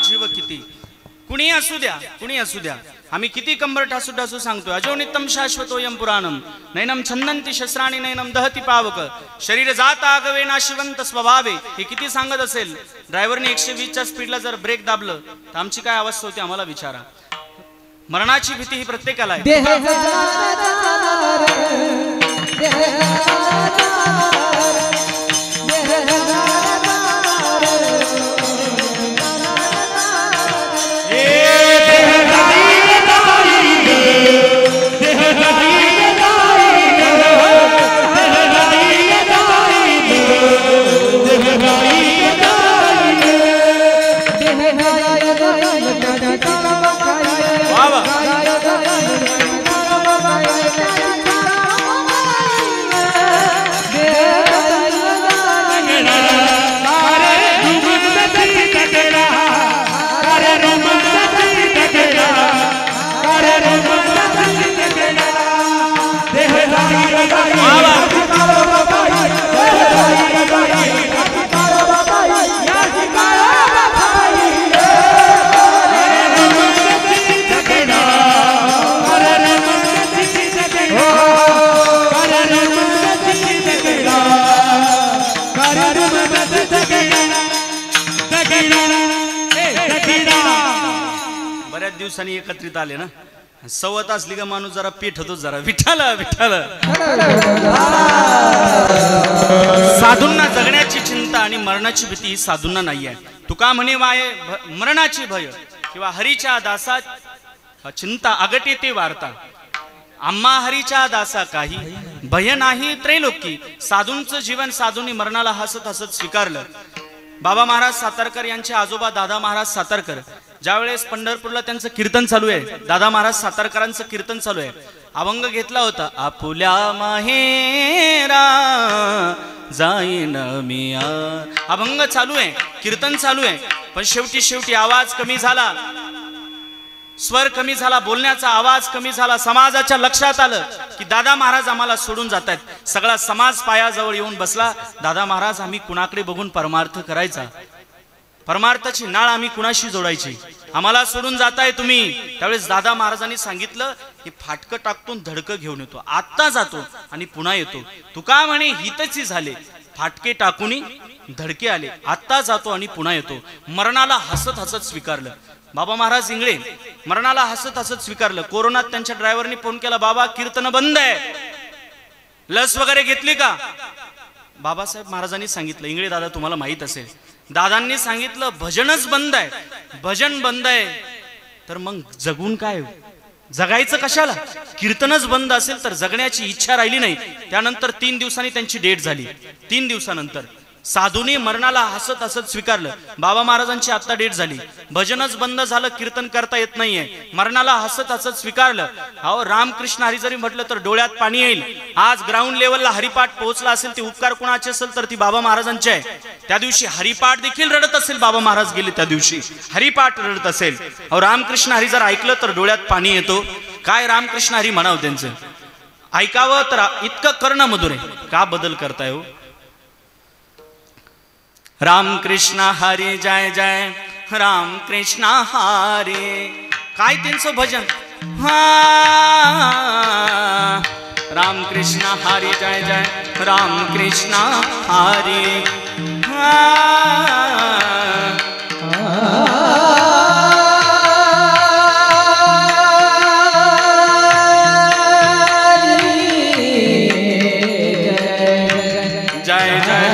जीव किती कुणी असू द्या, कुणी असू द्या, आम्ही किती कंबर ठासू ठासू सांगतोय, अजो नित्यम शाश्वतोयम पुराणम नैनम छंदंती शस्त्राणी नैनम दहती पावक शरीर जात आगवे नाशिवंत स्वभावे. हे किती सांगत असेल. ड्रायव्हरने 120च्या स्पीडला जर ब्रेक दाबलं तर आमची काय अवस्था होती आम्हाला विचारा. मरणाची भीती ही प्रत्येकाला आहे. तेरा बऱ्याच दिवसांनी एकत्रित आले ना, सवत असली का माणूस जरा पेट होतो, जरा विठ्ठल विठ्ठल. साधूंना जगण्याची चिंता आणि मरणाची भीती साधूंना नाही आहे. तुका म्हणे वाय मरणाची भय किंवा हरीच्या दासात चिंता अगट येते वार्ता. आम्हा हरीच्या दासा काही भय नाही त्रैलोकी. साधूंचं जीवन साधूंनी मरणाला हसत हसत स्वीकारलं. बाबा महाराज सातारकर यांचे आजोबा दादा महाराज सातारकर ज्यावेळेस पंढरपूरला त्यांचं कीर्तन चालू आहे, दादा महाराज सातारकरांचं कीर्तन चालू आहे, अभंग घेतला होता. आपुल्या माहेरा जाईन मी. अभंग चालू आहे, कीर्तन चालू आहे, पण शेवटी आवाज कमी झाला, स्वर कमी झाला, बोलण्याचा आवाज कमी झाला. समाजाच्या लक्षात आलं की दादा महाराज आम्हाला सोडून जात आहेत. सगळा समाज पायाजवळ येऊन बसला. दादा महाराज आम्ही कुणाकडे बघून परमार्थ करायचा, परमार्थाची नाळ आम्ही कुणाशी जोडायची, आम्हाला सोडून जाताय तुम्ही. त्यावेळेस दादा महाराजांनी सांगितलं की फाटकं टाकतून धडकं घेऊन येतो, आत्ता जातो आणि पुन्हा येतो. तुका म्हणे हितची झाले, फाटके टाकून धडके आले, आत्ता जातो आणि पुन्हा येतो. मरणाला हसत हसत स्वीकारलं. बाबा महाराज इंगळे मरणाला हसत हसत स्वीकारलं. कोरोनात त्यांच्या ड्रायव्हरनी फोन केला, बाबा कीर्तन बंद आहे, लस वगैरे घेतली का? बाबासाहेब महाराजांनी सांगितलं, इंगळे दादा तुम्हाला माहित असेल, दादांनी सांगितलं भजनच बंद आहे. भजन बंद आहे तर मग जगून काय, जगायचं कशाला? कीर्तनच बंद असेल तर जगण्याची इच्छा राहिली नाही. त्यानंतर 3 दिवसांनी त्यांची डेट झाली. 3 दिवसानंतर साधूने मरणाला हसत हसत स्वीकारलं. बाबा महाराजांची आता डेट झाली, भजनच बंद झालं, कीर्तन करता येत नाहीये, मरणाला हसत हसत स्वीकारलं. अहो रामकृष्ण हरी जरी म्हटलं तर डोळ्यात पाणी येईल. आज ग्राउंड लेवलला हरिपाठ पोहोचला असेल, ते उपकार कोणाचे असेल तर ती बाबा महाराजांचे आहे. त्या दिवशी हरिपाठ देखील रडत असेल, बाबा महाराज गेले त्या दिवशी हरिपाठ रडत असेल. अहो रामकृष्ण हरी जर ऐकलं तर डोळ्यात पाणी येतो. काय रामकृष्ण हरी म्हणावं त्यांचं, ऐकावं तर इतकं करणं मधुर आहे. का बदल करताय हो? राम कृष्ण हरी जय जय, राम कृष्ण हरी. काय त्यांचं भजन, राम कृष्ण हरी जय जय, राम कृष्ण हरी. जय जय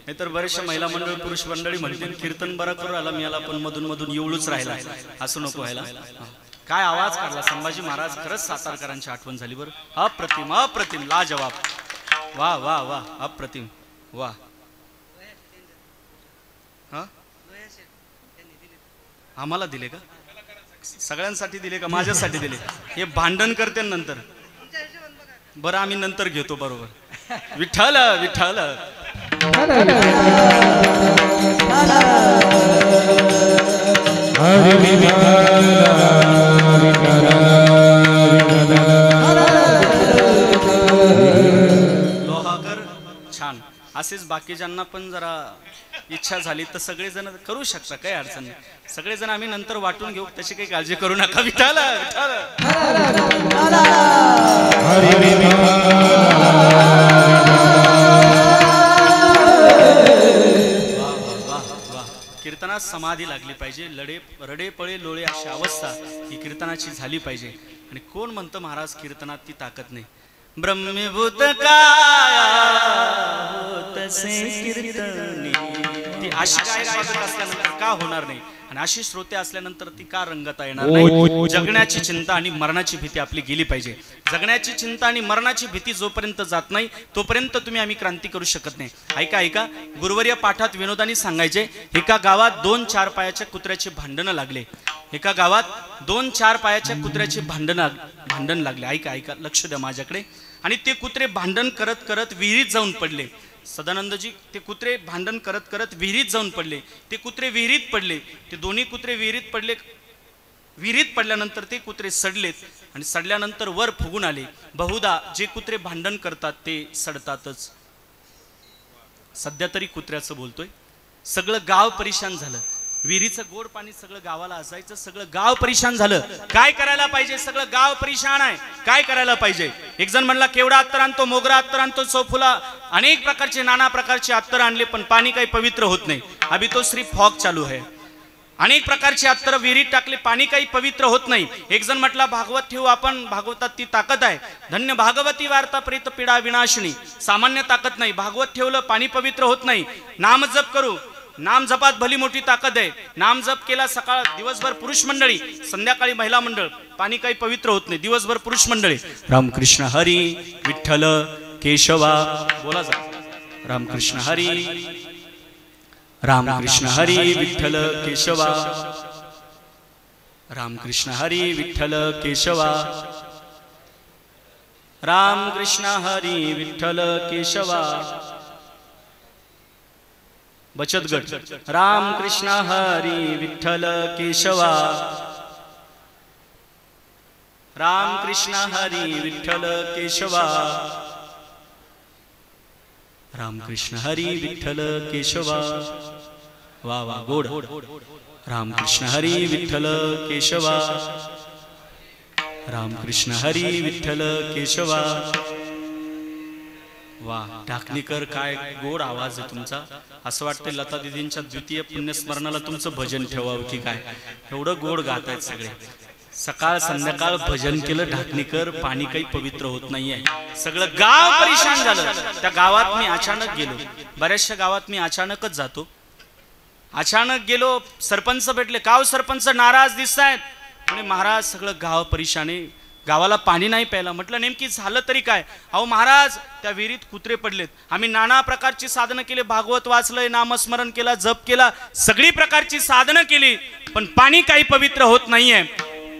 नाहीतर बरेचशा महिला मंडळ पुरुष मंडळी म्हणतील कीर्तन बरा करू आला मी आला, पण मधून मधून येऊळच राहिला. असं नको व्हायला. काय आवाज काढला संभाजी महाराज. खरंच सातारकरांची आठवण झाली बरं. अप्रतिम अप्रतिम लाजवाब. वा वा वा अप्रतिम वा. आम्हाला दिले का? सगळ्यांसाठी दिले का माझ्यासाठी दिले? हे भांडण करते नंतर. बरं आम्ही नंतर घेतो. बरोबर. विठ्ठल विठ्ठल. लोहाकर छान. असेच बाकीच्यांना पण जरा इच्छा झाली तर सगळेजण करू शकता, काही अडचण नाही. सगळेजण आम्ही नंतर वाटून घेऊ, त्याची काही काळजी करू नका. विठ्ठल विठ्ठल. कीर्तनात समाधी लागली पाहिजे. रडे पळे लोळे अशी अवस्था ही कीर्तनाची झाली पाहिजे. आणि कोण म्हणतं महाराज कीर्तनात ती ताकद नाही? ब्रह्मभूत काया तसे कीर्तनी. ती अशी काय साधक असल्यानंतर का होणार नाही, आणि अशी श्रोते असल्यानंतर ती का रंगता येणार नाही? जगण्याची चिंता आणि मरणाची भीती आपली गेली पाहिजे. जगण्याची चिंता आणि मरणाची भीती जोपर्यंत जात नाही तोपर्यंत तुम्ही आम्ही क्रांती करू शकत नाही. ऐका ऐका, गुरुवर्य पाठात विनोदानी सांगायचे, एका गावात 2-4 पायाच्या कुत्र्याचे भांडणं लागले. एका गावात 2-4 पायाच्या कुत्र्याचे भांडण लागले. ऐका ऐका, लक्ष द्या माझ्याकडे. आणि ते कुत्रे भांडण करत करत विहिरीत जाऊन पडले. सदानंदजी, ते कुत्रे भांडण करत करत विहिरीत जाऊन पडले. ते कुत्रे विहिरीत पडले. ते दोन्ही कुत्रे विहिरीत पडले. विहिरीत पडल्यानंतर ते कुत्रे सडलेत आणि सडल्यानंतर वर फुगून आले. बहुधा जे कुत्रे भांडण करतात ते सडतातच. सध्या तरी कुत्र्याचं बोलतोय. सगळं गाव परेशान झालं. विहिरीचं गोड पाणी सगळं गावाला असायचं. सगळं गाव परेशान झालं. काय करायला पाहिजे? सगळं गाव परेशान आहे. काय करायला पाहिजे? एक जण म्हणला, केवढा अत्तर आणतो, मोगरा अत्तर आणतो, चौफुला, अनेक प्रकारचे नाना प्रकारचे अत्तर आणले, पण पाणी काही पवित्र होत नाही. अभी तो सिर्फ फॉग चालू है. अनेक प्रकारचे अत्तर विहिरीत टाकले, पाणी काही पवित्र होत नाही. एक जण म्हटला, भागवत ठेवू आपण, भागवतात ती ताकद आहे. धन्य भागवती वार्ता प्रेत पीडा विनाशिनी. सामान्य ताकद नाही. भागवत ठेवलं, पाणी पवित्र होत नाही. नाम जप करू, नाम जपात भली मोठी ताकद आहे. नाम जप केला सकाळ दिवसभर पुरुष मंडळी, संध्याकाळी महिला मंडळ, पाणी काही पवित्र होत नाही. दिवसभर पुरुष मंडळी. रामकृष्ण हरी विठ्ठल केशवा. बोला जा. रामकृष्ण हरी, रामकृष्ण हरी विठ्ठल केशवा. रामकृष्ण हरी विठ्ठल केशवा. रामकृष्ण हरी विठ्ठल केशवा. बचत गट. रामकृष्ण हरी विठ्ठल केशवा. रामकृष्ण हरी विठ्ठल केशवा. रामकृष्ण हरी विठ्ठल केशवा. वा वा, गोड. रामकृष्ण हरी विठ्ठल केशवा. रामकृष्ण हरी विठ्ठल केशवा. वा टाकणीकर, काय गोड आवाज आहे तुमचा. असं वाटतं लता दिदींच्या द्वितीय पुण्यस्मरणाला तुमचं भजन ठेवावं की काय. एवढं गोड गात आहेत सगळे. सकाळ संध्याकाळ भजन केलं ढाकणीकर, पाणी काही पवित्र होत नाहीये. सगळं गाव परेशान झालं. त्या गावात मी अचानक गेलो. बऱ्याचशा गावात मी अचानकच जातो. अचानक गेलो, सरपंच भेटले. गाव सरपंच नाराज दिसतायत. म्हणे महाराज सगळं गाव परेशान आहे, गावाला पाणी नाही प्यायला. म्हटलं नेमकी झालं तरी काय? अहो महाराज, त्या विहिरीत कुत्रे पडलेत. आम्ही नाना प्रकारची साधनं केली, भागवत वाचलंय, नामस्मरण केला, जप केला, सगळी प्रकारची साधनं केली, पण पाणी काही पवित्र होत नाहीये.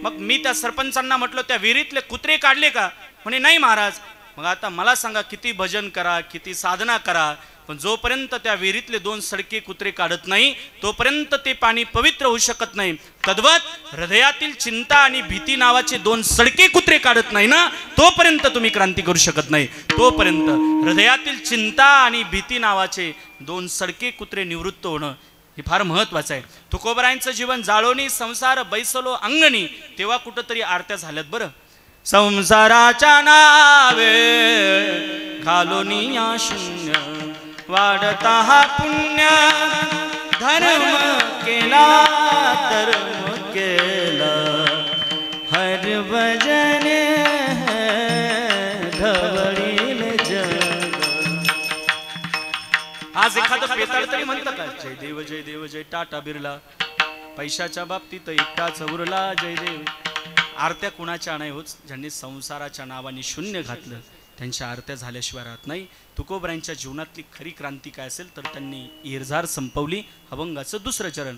मग मी त्या सरपंचांना म्हटलं, त्या विहिरीतले कुत्रे काढले का? म्हणे नाही महाराज. मग आता मला सांगा, किती भजन करा, किती साधना करा, पण जोपर्यंत त्या विहिरीतले 2 सडके कुत्रे काढत नाही तोपर्यंत ते पाणी पवित्र होऊ शकत नाही. तद्वत हृदयातील चिंता आणि भीती नावाचे 2 सडके कुत्रे काढत नाही ना, तोपर्यंत तुम्ही क्रांती करू शकत नाही. तोपर्यंत हृदयातील चिंता आणि भीती नावाचे 2 सडके कुत्रे निवृत्त होणं हे फार महत्वाचं आहे. तुकोबरायांचं जीवन जाळोनी संसार बैसलो अंगणी, तेव्हा कुठंतरी आरत्या झाल्यात बरं. संसाराच्या नावे घालोनी या शून्य, वाढता हा पुण्य, धर्म केला धर्म केला, हर भजन ढवळील जग. आज एखादं पेताळ तरी म्हणतं का, जय देव जय देव जय टाटा बिर्ला, पैशाच्या बाबतीत एकटाच उरला जय देव. आरत्या कुणाच्या नाही होत, ज्यांनी संसाराच्या नावाने शून्य घातलं त्यांच्या आरत्या झाल्याशिवाय राहत नाही. तुकोबरायांच्या जीवनातली खरी क्रांती काय असेल तर त्यांनी इरझार संपवली. अभंगाचं 2रं चरण.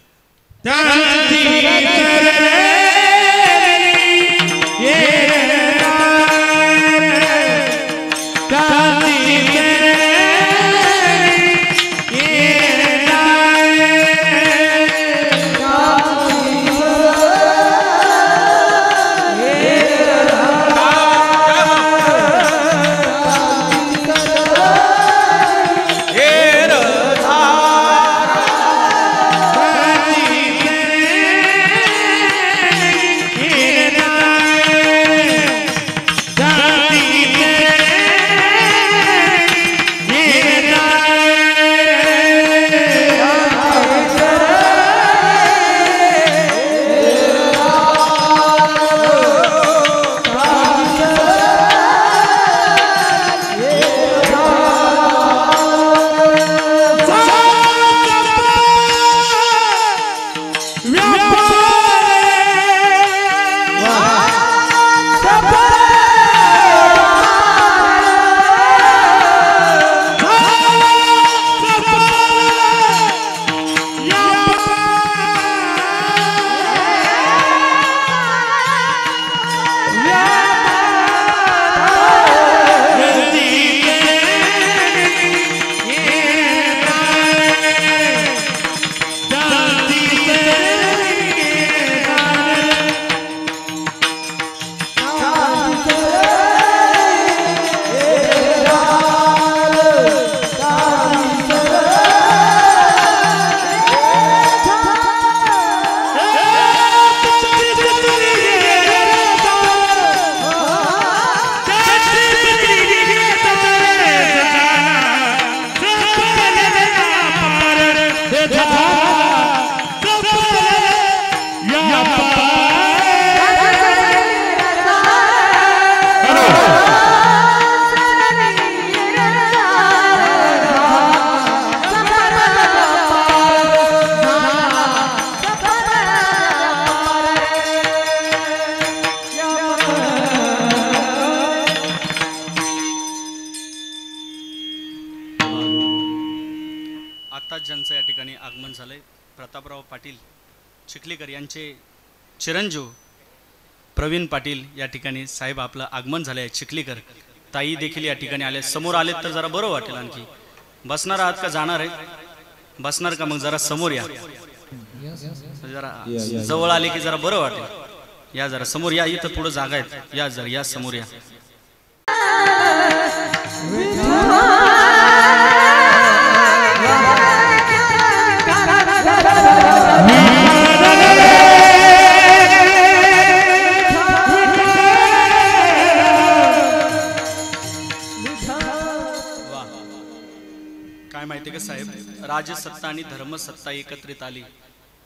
ज्यांचं या ठिकाणी आगमन झालंय प्रतापराव पाटील चिखलीकर यांचे चिरंजीव प्रवीण पाटील या ठिकाणी साहेब आपलं आगमन झालं आहे चिखलीकर ताई देखील या ठिकाणी आले समोर आलेत तर जरा बरं वाटेल आणखी बसणार आहात का जाणार आहे बसणार का मग जरा समोर या जरा जवळ आले की जरा बरं वाटेल या जरा समोर या इथं पुढे जागा आहेत या जरा या समोर या काय माहिती का साहेब राजसत्ता आणि धर्मसत्ता एकत्रित आली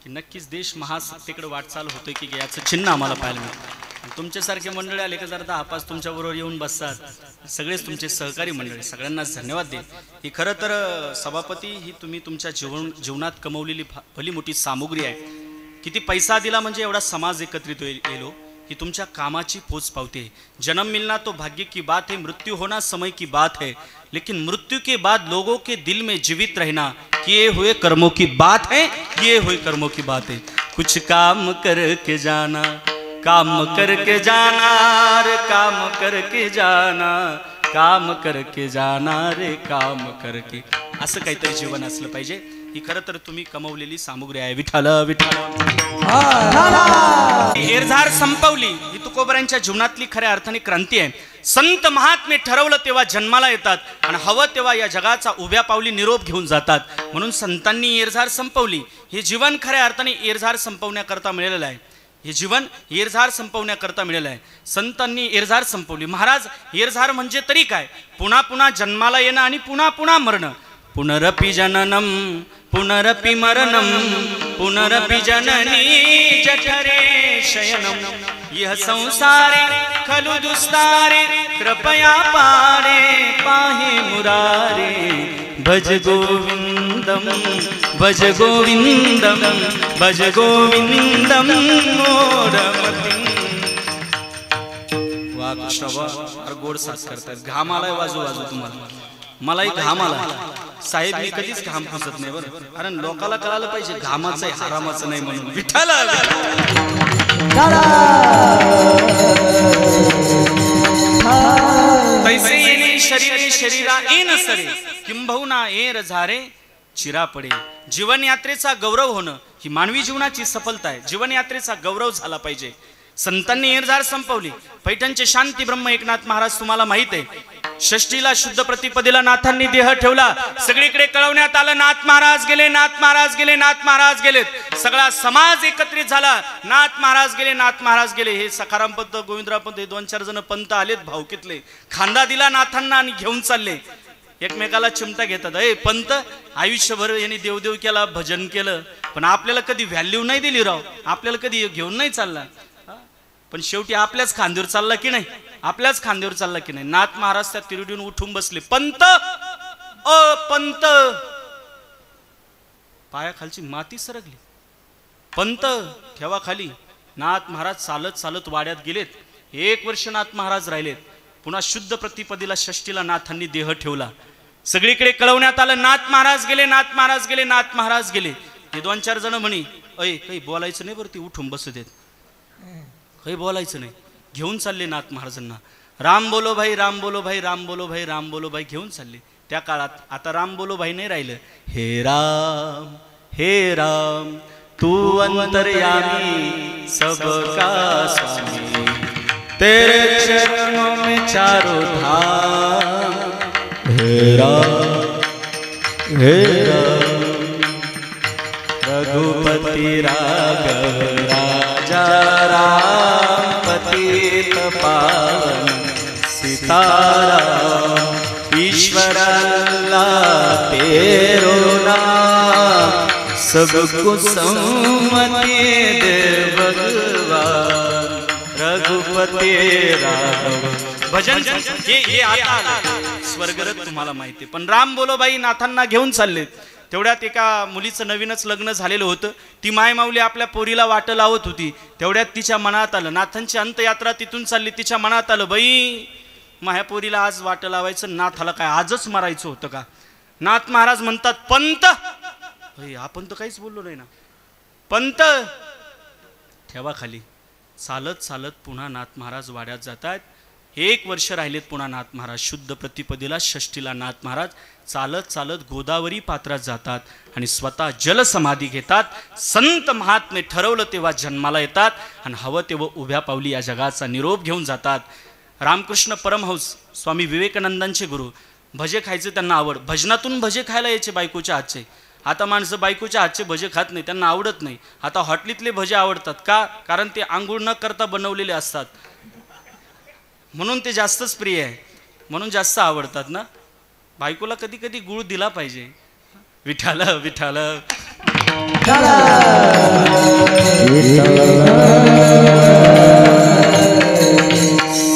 की नक्कीच देश महासत्तेकडे वाटचाल होते की याचं चिन्ह आम्हाला पाहायला मिळतं तुमच्यासारखे मंडळी आले का जर 10-5 तुमच्या बरोबर येऊन बसतात सगळेच तुमचे सहकारी मंडळी सगळ्यांना धन्यवाद देईल ही खरं तर सभापती ही तुम्ही तुमच्या जीवनात कमवलेली भली मोठी सामुग्री आहे किती पैसा दिला म्हणजे एवढा समाज एकत्रित येलो ही तुमच्या कामाची पोच पावते जन्म मिलना तो भाग्य की बात है मृत्यु होना समय की बात है लेकिन मृत्यु के बाद लोगों के दिल में जीवित रहना किए हुए कर्मों की बात है किए हुए कर्मों की बात है कुछ काम करके जाना काम करके जाना रे काम करके जाना काम करके जाना रे काम करके असं काहीतरी जीवन असलं पाहिजे ही खरं तर तुम्ही कमवलेली सामुग्री आहे विठ्ठल विठ्ठल एरझार संपवली ही तुकोबरांच्या जीवनातली खऱ्या अर्थाने क्रांती आहे संत महात्मे ठरवलं तेव्हा जन्माला येतात आणि हवं तेव्हा या जगाचा उभ्या पावली निरोप घेऊन जातात म्हणून संतांनी एरझार संपवली हे जीवन खऱ्या अर्थाने एरझार संपवण्याकरता मिळालेलं आहे हे जीवन एरझार संपवण्याकरता मिळालं आहे संतांनी एरझार संपवली महाराज एरझार म्हणजे तरी काय पुन्हा पुन्हा जन्माला येणं आणि पुन्हा पुन्हा मरणं पुनरपि जननम पुनरपि मरणम पुनरपि जननी जठरे शयनम यह संसारे खलु दुस्तारे कृपया पारे पाहे मुरारे भज गोविंदम भज गोविंदम भज गोविंदम मोरमती वा कृष्णवा अरे गोड साथ करतात घाम आलाय वाजू वाजू तुम्हाला मलाही घाम आला साहेब मी कधीच घाम पुसत नाही बरं कारण लोकाला कळालं पाहिजे घामाचं आहे हरामाचं नाही म्हणून विठ्ठल तैसे येणे शरीरे शरीरा येन सरे किंबहुना एर झारे चिरा पडे. जीवन यात्रेचा गौरव होणं ही मानवी जीवनाची सफलता आहे. जीवन यात्रेचा गौरव झाला पाहिजे. संतांनी एरझार संपवली. पैठणचे शांती ब्रह्म एकनाथ महाराज तुम्हाला माहित आहे. षष्टीला शुद्ध प्रतिपदेला नाथांनी देह ठेवला. सगळीकडे कळवण्यात आलं नाथ महाराज गेले, नाथ महाराज गेले, नाथ महाराज गेलेत. सगळा समाज एकत्रित झाला. नाथ महाराज गेले, नाथ महाराज गेले. हे सखाराम पंत, गोविंदराव पंत हे 2-4 जण पंत आलेत भावकीतले. खांदा दिला नाथांना आणि घेऊन चालले. एकमेकाला चिमटा घेतात. पंत आयुष्यभर यांनी देवदेव केला, भजन केलं, पण आपल्याला कधी व्हॅल्यू नाही दिली राव. आपल्याला कधी घेऊन नाही चालला. पण शेवटी आपल्याच खांद्यावर चालला की नाही, आपल्याच खांद्यावर चालला की नाही. नाथ महाराज त्या तिरुडीहून उठून बसले. पंत पंत पायाखालची माती सरकली. पंत ठेवा खाली. नाथ महाराज चालत चालत वाड्यात गेलेत. 1 वर्ष नाथ महाराज राहिलेत. पुन्हा शुद्ध प्रतिपदेला षष्टीला नाथांनी देह ठेवला. सगळीकडे कळवण्यात आलं नाथ महाराज गेले, नाथ महाराज गेले, नाथ महाराज गेले. हे 2-4 जण म्हणे काही बोलायचं नाही बरं, ती उठून बसू देत, काही बोलायचं नाही. घेऊन चालले नाथ महाराजांना. राम बोलो भाई, राम बोलो भाई, राम बोलो भाई, राम बोलो भाई घेऊन चालले. त्या काळात आता राम बोलो भाई नाही राहिलं. हे राम तू अंतर्यामी सबका स्वामी, तेरे चरणों में चारों धाम. हे राम रघुपति राघव राजा राम पतित पावन सीताराम. ईश्वर अल्लाह तेरो नाम, सबको सम्मति दे भगवान. रघुपति राघव भजन हे आता स्वर्गरथ तुम्हाला माहिती. पण राम बोलो बाई नाथांना घेऊन चालले. तेवढ्यात एका मुलीचं नवीनच लग्न झालेलं होतं. ती मायमाऊली आपल्या पोरीला वाट लावत होती. तेवढ्यात तिच्या मनात आलं, नाथांची अंतयात्रा तिथून चालली. तिच्या मनात आलं बाई माझ्या पोरीला आज वाट लावायचं, नाथाला काय आजच मारायचं होतं का. नाथ महाराज म्हणतात पंत, आपण तर काहीच बोललो नाही ना. पंत ठेवा खाली. चालत चालत पुन्हा नाथ महाराज वाड्यात जातात. 1 वर्ष राहिलेत पुन्हा नाथ महाराज. शुद्ध प्रतिपदेला षष्टीला नाथ महाराज चालत चालत गोदावरी पात्रात जातात आणि स्वतः जलसमाधी घेतात. संत महात्मे ठरवलं तेव्हा जन्माला येतात आणि हवं तेव्हा उभ्या पावली या जगाचा निरोप घेऊन जातात. रामकृष्ण परमहंस स्वामी विवेकानंदांचे गुरु. भजे खायचे त्यांना आवड. भजनातून भजे खायला यायचे बायकोच्या हातचे. आता माणसं बायकोच्या हातचे भजे खात नाही, त्यांना आवडत नाही. आता हॉटेलीतले भजे आवडतात का, कारण ते आंघोळ न करता बनवलेले असतात म्हणून ते जास्तच प्रिय आहे, म्हणून जास्त आवडतात ना. बायकोला कधी कधी गुळ दिला पाहिजे. विठाल विठाल.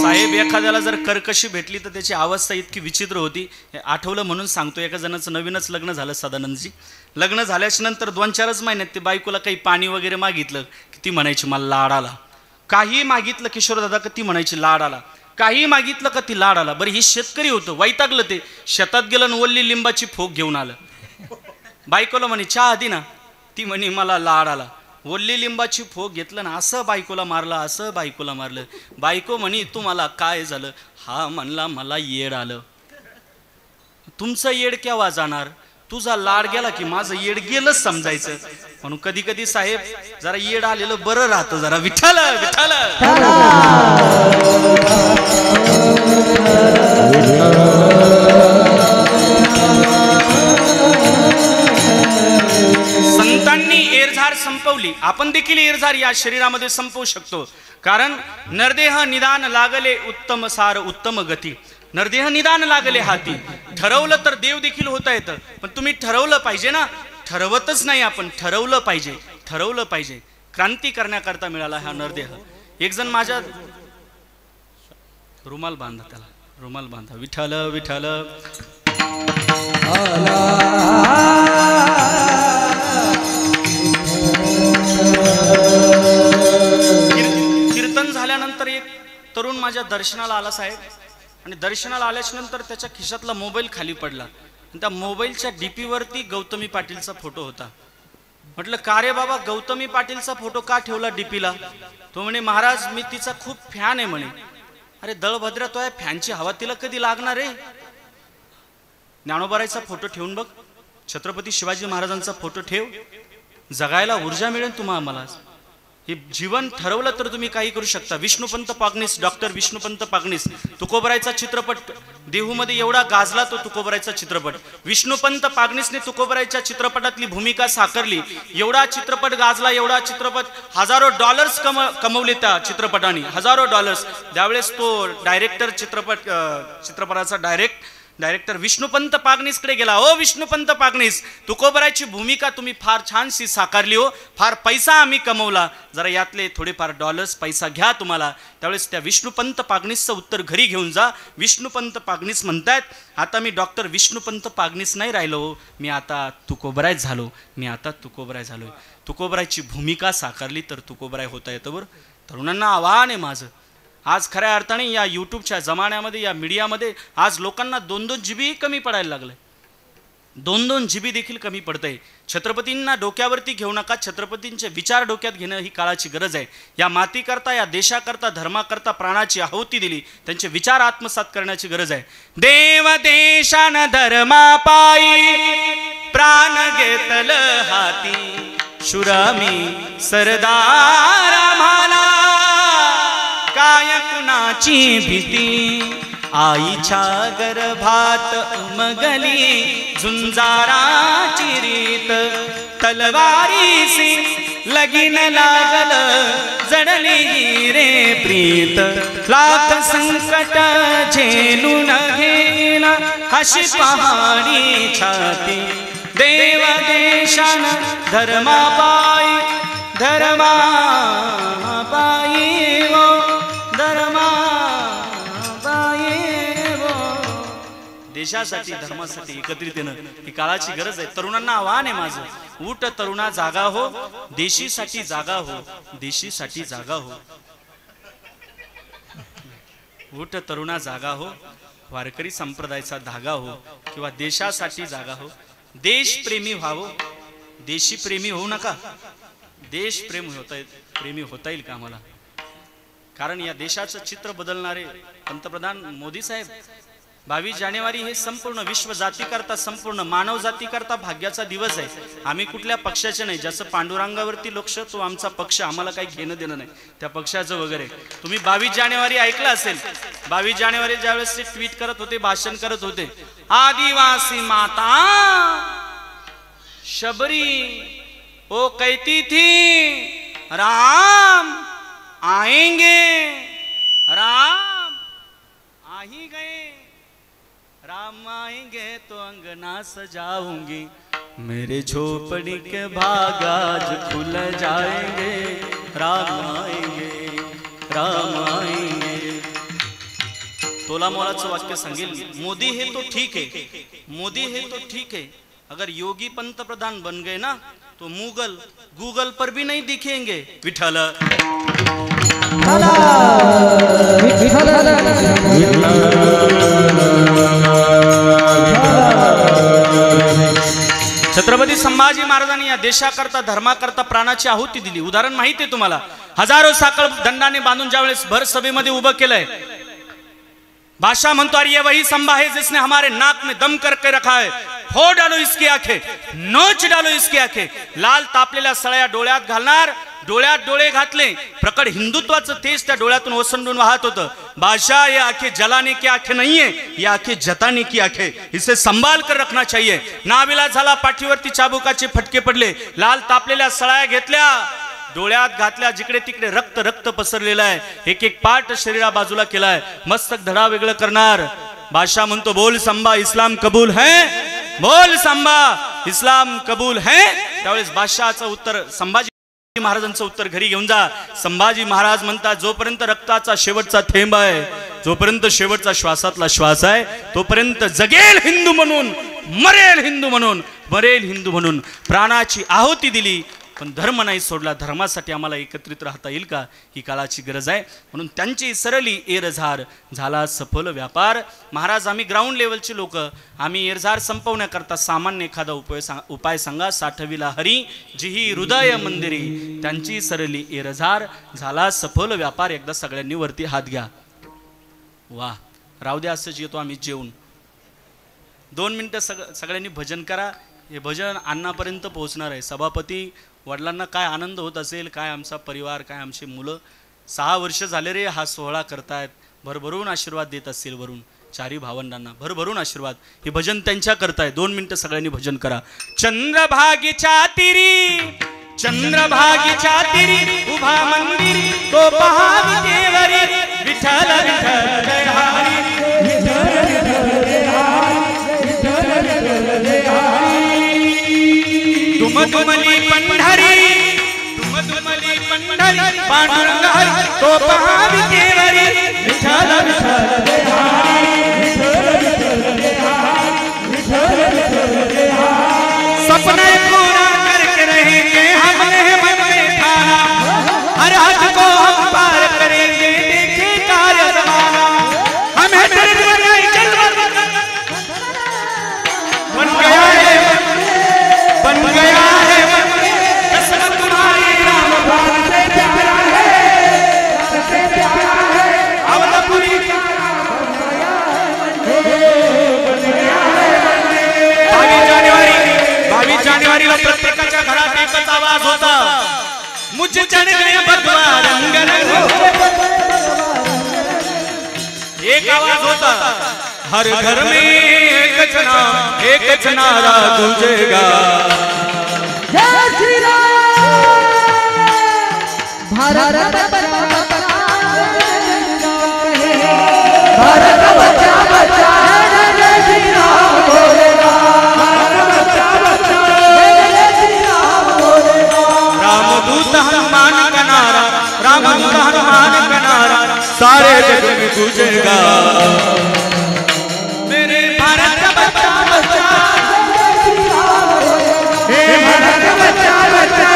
साहेब एखाद्याला जर कर्कशी भेटली तर त्याची अवस्था इतकी विचित्र होती. आठवलं म्हणून सांगतो. एका जणाचं नवीनच लग्न झालं सदानंदजी. लग्न झाल्याच्या नंतर 2-4 महिन्यात ते बायकोला काही पाणी वगैरे मागितलं की ती म्हणायची मला लाड आला. काही मागितलं किशोरदादा का ती म्हणायची लाड आला. काही मागितलं का ती लाड आला. बरं हे शेतकरी होतं, वैतागलं. ते शेतात गेलं आणि ओल्ली लिंबाची फोक घेऊन आलं. बायकोला म्हणे चहा आधी ना. ती म्हणे मला लाड आला. ओल्ली लिंबाची फोक घेतलं ना असं बायकोला मारलं, असं बायकोला मारलं. बायको म्हणे तुम्हाला काय झालं. हा म्हणला मला येड आलं. तुमचं येड केव्हा जाणार. तुझा लाड गेला की माझं येड गेलंच समजायचं. म्हणून कधी कधी साहेब जरा येड आलेलं बरं राहतं. जरा विठाल विठाल. संतांनी एरझार संपवली. आपण देखील एरझार या शरीरामध्ये संपवू शकतो. कारण नरदेह निदान लागले उत्तम सार उत्तम गती. नरदेह निदान लागले हाती. ठरवलं तर देव देखील होता येतं, पण तुम्ही ठरवलं पाहिजे ना. ठरवतच नाही आपण. ठरवलं पाहिजे, ठरवलं पाहिजे. क्रांती करण्याकरता मिळाला हा नरदेह. एक जण माझ्या रुमाल बांधा, त्याला रुमाल बांधा. विठाल विठाल. कीर्तन झाल्यानंतर एक तरुण माझ्या दर्शनाला आला साहेब. आणि दर्शनाला आल्याच्या नंतर त्याच्या खिशातला मोबाईल खाली पडला. आणि त्या मोबाईलच्या डीपीवरती गौतमी पाटीलचा फोटो होता. म्हटलं का रे बाबा गौतमी पाटीलचा फोटो का ठेवला डीपीला? तो म्हणे महाराज मी तिचा खूप फॅन आहे म्हणे. अरे दळभद्र तो आहे फॅनची हवा तिला कधी लागणार आहे? ज्ञानोबारायचा फोटो ठेवून बघ, छत्रपती शिवाजी महाराजांचा फोटो ठेव, जगायला ऊर्जा मिळेल तुम्हाला. मला हे जीवन ठरवलं तर तुम्ही काही करू शकता. विष्णुपंत पागनीस, डॉक्टर विष्णुपंत पागनीस, तुकोबरायचा चित्रपट देहूमध्ये एवढा गाजला तो तुकोबरायचा चित्रपट. विष्णुपंत पागनीसने तुकोबरायच्या चित्रपटातली भूमिका साकारली, एवढा चित्रपट गाजला, एवढा चित्रपट हजारो डॉलर्स कमवले त्या चित्रपटाने, हजारो डॉलर्स. त्यावेळेस तो डायरेक्टर चित्रपटाचा डायरेक्टर विष्णुपंत पागनीसकडे गेला. ओ विष्णुपंत पागनीस, तुकोबरायची भूमिका तुम्ही फार छानशी साकारली हो, फार पैसा आम्ही कमवला, जरा यातले थोडेफार डॉलर्स पैसा घ्या तुम्हाला. त्यावेळेस त्या विष्णुपंत पागनीसचं उत्तर घरी घेऊन जा. विष्णुपंत पागनीस म्हणतायत आता मी डॉक्टर विष्णुपंत पागनीस नाही राहिलो, मी आता तुकोबराय झालो, मी आता तुकोबराय झालोय. तुकोबरायची भूमिका साकारली तर तुकोबराय होता येतं. बरं तरुणांना आव्हान आहे माझं, आज खऱ्या अर्थाने या यूट्यूबच्या जमान्यामध्ये, या मीडियामध्ये आज लोकांना 2-2 GB कमी पडायला लागलंय, 2-2 GB देखील कमी पडतंय. छत्रपतींना डोक्यावरती घेऊ नका, छत्रपतींचे विचार डोक्यात घेणं ही काळाची गरज आहे. या मातीकरता, या देशाकरता, धर्माकरता प्राणाची आहुती दिली, त्यांचे विचार आत्मसात करण्याची गरज आहे. देव देशान धर्मा पायी प्राण घेतल हाती, शुरामी सरदार आम्हाला काय कुणाची भीती, आईच्या गर्भात उमगली झुंजाराची रीत, तलवारीसी लगीन लागल जडली रे प्रीत, लाख संकट झेलून गेला अशी पहाडी छाती, देव देशान धर्मापायी वो देशासाठी धर्मासाठी एकत्रित येणं ही काळाची गरज आहे. तरुणांना आव्हान आहे माझं, उठ तरुणा जागा हो, देशीसाठी जागा हो, देशीसाठी जागा हो. उठ तरुणा जागा हो, वारकरी संप्रदायाचा धागा हो, किंवा देशासाठी जागा हो. देशप्रेमी व्हावं, देशी प्रेमी होऊ नका. देश प्रेमी होता येईल का आम्हाला? कारण या देशाचं चित्र बदलणारे पंतप्रधान मोदी साहेब, 22 जानेवारी हे संपूर्ण विश्व जाती करता, संपूर्ण मानव जाती करता भाग्याचा दिवस आहे. आम्ही कुठल्या पक्षाचे नाही, जसं पांडुरंगावरती लक्ष, तो आमचा पक्ष, आम्हाला काही घेणं देणं नाही त्या पक्षाचं वगैरे. तुम्ही 22 जानेवारी ऐकलं असेल, 22 जानेवारी ज्यावेळेस ते ट्विट करत होते, भाषण करत होते, आदिवासी माता शबरी वो कहती थी राम आएंगे, राम आ ही गए, राम आएंगे तो अंगना सजाऊंगी, मेरे झोपड़ी के भाग आज खुल जाएंगे, राम आएंगे, राम आएंगे. तोला मोलाचं वाक्य सांगेल, मोदी है तो ठीक है, मोदी है तो ठीक है, अगर योगी पंतप्रधान बन गए ना तो मुगल गूगल पर भी नहीं दिखेंगे. विठ्ठल छत्रपती संभाजी महाराजांनी या देशाकरता, धर्माकरता प्राणाची आहुती दिली. उदाहरण माहिती आहे तुम्हाला, हजारो साखळ दंडाने बांधून ज्यावेळेस भर सभेमध्ये उभं केलंय, बादशाह म्हणतो अरे ये वही संभा है जिसने हमारे नाक में दम करके रखा है, फोड़ डालो इसकी आंखें, नोच डालो इसकी आंखें. लाल तापलेल्या सळया डोळ्यात घालणार, डोळ्यात डोळे घातले, प्रकट हिंदुत्वाचं तेज त्या डोळ्यातून ओसंडून वाहत होतं. बादशाह ये आंखें जलाने की आंखें नहीं है, ये आंखें जताने की आंखें, इसे संभाल कर रखना चाहिए. नाविला झाला, पाठीवरती चाबुकाचे फटके पडले, लाल तापलेल्या सळया घेतल्या, डोळ्यात घातल्या, जिकडे तिकडे रक्त रक्त पसरलेलं आहे, एक एक पार्ट शरीरा बाजूला केलाय, मस्तक धडा वेगळं करणार. बादशाह म्हणतो बोल संभा इस्लाम कबूल है, बोल संभा इस्लाम कबूल है. त्यावेळेस बादशाहचं उत्तर, संभाजी महाराजांचं उत्तर घरी घेऊन जा. संभाजी महाराज म्हणतात जोपर्यंत रक्ताचा शेवटचा थेंब आहे, जोपर्यंत शेवटचा श्वासातला श्वास आहे, तोपर्यंत जगेल हिंदू म्हणून, मरेल हिंदू म्हणून, मरेल हिंदू म्हणून प्राणाची आहुती दिली. पण धर्म नाही सोडला. धर्मासाठी आम्हाला एकत्रित राहता येईल का, ही काळाची गरज आहे. म्हणून त्यांची सरली एरझार झाला सफल व्यापार. महाराज आम्ही ग्राउंड लेवलचे लोक, आम्ही एरझार संपवण्याकरता सामान्य एखादा उपाय सांगा. साठविला हरी जिही हृदय मंदिरी, त्यांची सरली एरझार झाला सफल व्यापार. एकदा सगळ्यांनी वरती हात घ्या. वा, राहू द्या असंच येतो आम्ही जेवून. 2 मिनटं सगळ्यांनी भजन करा. हे भजन अन्नापर्यंत पोहोचणार आहे. सभापती वडिलांना काय आनंद होत असेल, काय आमचा परिवार, काय आमची मुलं 6 वर्ष झाले रे हा सोहळा करतायत. भरभरून आशीर्वाद देत असतील वरून. चारी भावंडांना भरभरून आशीर्वाद. हे भजन त्यांच्या करताय. 2 मिनटं सगळ्यांनी भजन करा. चंद्रभागीच्या तिरी, चंद्रभागीच्या तिरी उभा मंदिरी, तो पहा विटेवरी विठ्ठल विठ्ठल जय हरी, विठ्ठल विठ्ठल जय हरी. दुमदुमली पंढरी, दुमदुमली पंढरी, पांडुरंग हरी, तो पहा विटेवरी विठ्ठल विठ्ठल जय हरी, विठ्ठल विठ्ठल जय हरी, विठ्ठल विठ्ठल जय हरी. सपने पूरा करके रहेंगे हमने मन में ठाना, हर हद को हम पार करेंगे देखे कार्य जमाना. हमें तेरे बन गया है, बन गया है कसम तुम्हारी राम भाग से प्यारा है, से प्यारा है अवलपुरी का बन गया है. 22 जानेवारीला प्रत्येकाच्या घरात एकच आवाज होता, मुझ चढ़ गया भगवा रंग रंग. एक आवाज होता, हर घर में एक नारा गूंजेगा. जय श्री राम. भारत भारत बचा बचा जय श्री राम बोलेगा. बचा बचा जय श्री राम बोलेगा. रामदूत हनुमान का नारा, रामदूत हनुमान का नारा सारे जग में गूंजेगा. मेरे भारत का बच्चा बच्चा, हे भारत का बच्चा बच्चा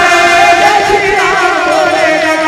जय श्री राम बोलेगा.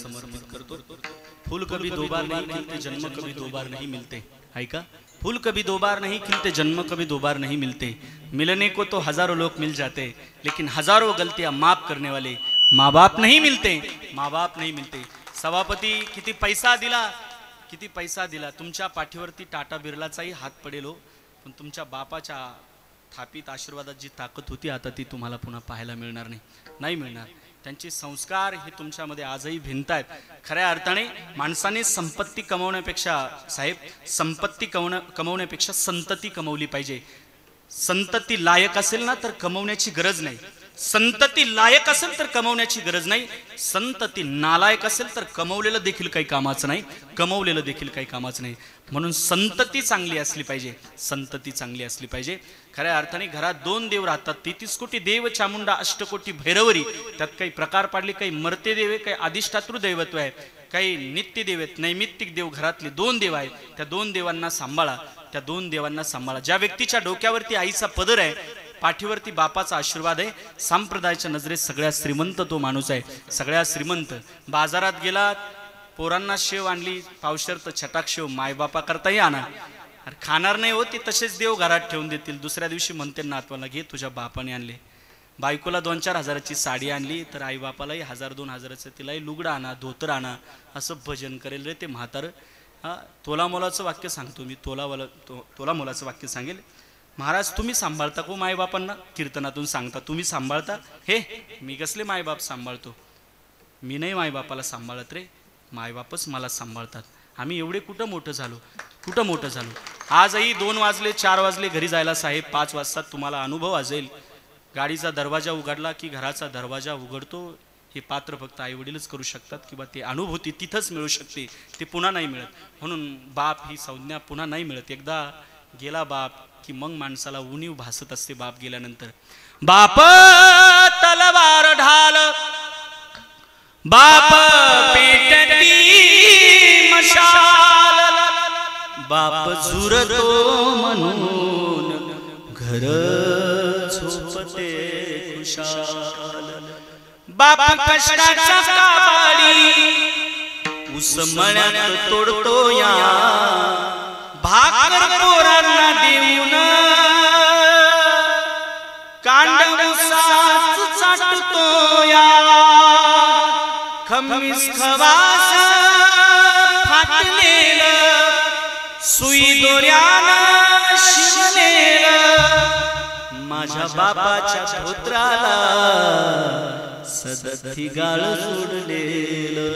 समर्पित करतो. फूल कभी दो बार नहीं खिलते, जन्म कभी दो बार नहीं मिलते. है का? फूल कभी दो बार नहीं खिलते, जन्म कभी दो बार नहीं मिलते. मिलने को तो हजारों लोग मिल जाते, लेकिन हजारों गलतियां माफ करने वाले माँ बाप नहीं मिलते. माँ बाप नहीं मिलते. सभापती किती पैसा दिला, किती पैसा दिला, तुमच्या पाठीवरती टाटा बिर्लाचाही हात पडेल हो, पण तुमच्या बापाच्या थापीत आशीर्वादात जी ताकद होती आता ती तुम्हाला पुन्हा पाहायला मिळणार नाही, नाही मिळणार. त्यांचे संस्कार हे तुमच्यामध्ये आजही भिनत आहेत. खऱ्या अर्थाने माणसाने संपत्ती कमवण्यापेक्षा साहेब संपत्ती कमवण्यापेक्षा संतती कमवली पाहिजे. संतती लायक असेल ना तर कमवण्याची गरज नाही. संतती लायक असेल तर कमवण्याची गरज नाही. संतती नालायक असेल तर कमवलेलं देखील काही कामाचं नाही. कमवलेलं देखील काही कामाचं नाही. म्हणून संतती चांगली असली पाहिजे. संतती चांगली असली पाहिजे. खऱ्या अर्थाने घरात 2 देव राहतात. 33 कोटी देव चामुंडा अष्टकोटी भैरवरी. त्यात काही प्रकार पाडले. काही मर्ते देव आहे, काही अधिष्ठातृ दैवत्व आहे, काही नित्य देव आहेत, नैमित्तिक देव. घरातले 2 देव आहेत. त्या 2 देवांना सांभाळा. त्या 2 देवांना सांभाळा. ज्या व्यक्तीच्या डोक्यावरती आईचा पदर आहे, पाठीवरती बापाचा आशीर्वाद आहे, संप्रदायाच्या नजरेत सगळ्यात श्रीमंत तो माणूस आहे. सगळ्यात श्रीमंत. बाजारात गेला, पोरांना शेव आणली, पावशेर तर छटाक शेव मायबापा करताही आणा. अरे खाणार नाही हो, ते तसेच देव घरात ठेवून देतील. दुसऱ्या दिवशी म्हणते नातवाला, घे तुझ्या बापाने आणले. बायकोला 2-4 हजाराची साडी आणली तर आई बापालाही 1,000-2 हजाराचं, तिलाही लुगडं आणा, धोतर आणा. असं भजन करेल रे ते म्हातारं. तोला मोलाचं वाक्य सांगतो मी. तोला मोलाचं वाक्य सांगेल. महाराज तुम्ही सांभाळता को मायबापांना? कीर्तनातून सांगता तुम्ही सांभाळता. हे मी कसले मायबाप सांभाळतो? मी नाही मायबापाला सांभाळत रे, मायबापच मला सांभाळतात. आम्ही एवढे कुठं मोठं झालो, कुठं मोठं झालो. आजही 2 वाजले 4 वाजले घरी जायला साहेब 5 वाजता तुम्हाला अनुभव असेल. गाडीचा दरवाजा उघडला की घराचा दरवाजा उघडतो. हे पात्र फक्त आई वडीलच करू शकतात किंवा ते अनुभूती तिथंच मिळू शकते. ते पुन्हा नाही मिळत. म्हणून बाप ही संज्ञा पुन्हा नाही मिळत. एकदा गेला बाप की मग माणसाला उणीव भासत असते. बाप गेल्यानंतर बाप तलवार ढाल, बाप पेटती मशाल, बाप झुरतो म्हणून घर झोपते खुशाल. बाप कष्टाचा काबाडी ऊस मळ्यात तोडतो या, भाकर पोरांना देऊन कांड ऊसाच चाटतो या. खमीस खवास फाटलेलं, सुई दोऱ्यानं शिवलेलं, माझ्या बापाच्या धोत्राला सदथी गाळ सोडलेलं.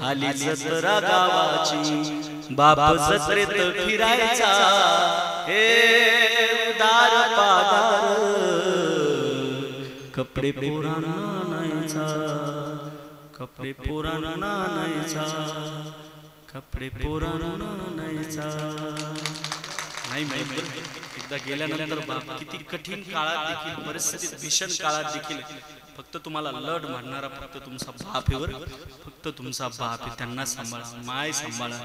आली जत्रा गावाची, बाप जत्रेत फिरायचा, हे उदार पादार कपडे पोरांना नाहीचा, कपडे पोरांना नाहीचा, कपडे पोरांना नाहीचा. नाही माहिती एकदा गेल्यानंतर बाप किती कठीण काळात देखील, परिस्थितीत भीषण काळात देखील फक्त तुम्हाला लढ मारणारा फक्त तुमचा बाप आहे. वर फक्त तुमचा बाप आहे. त्यांना सांभाळा, माय सांभाळा.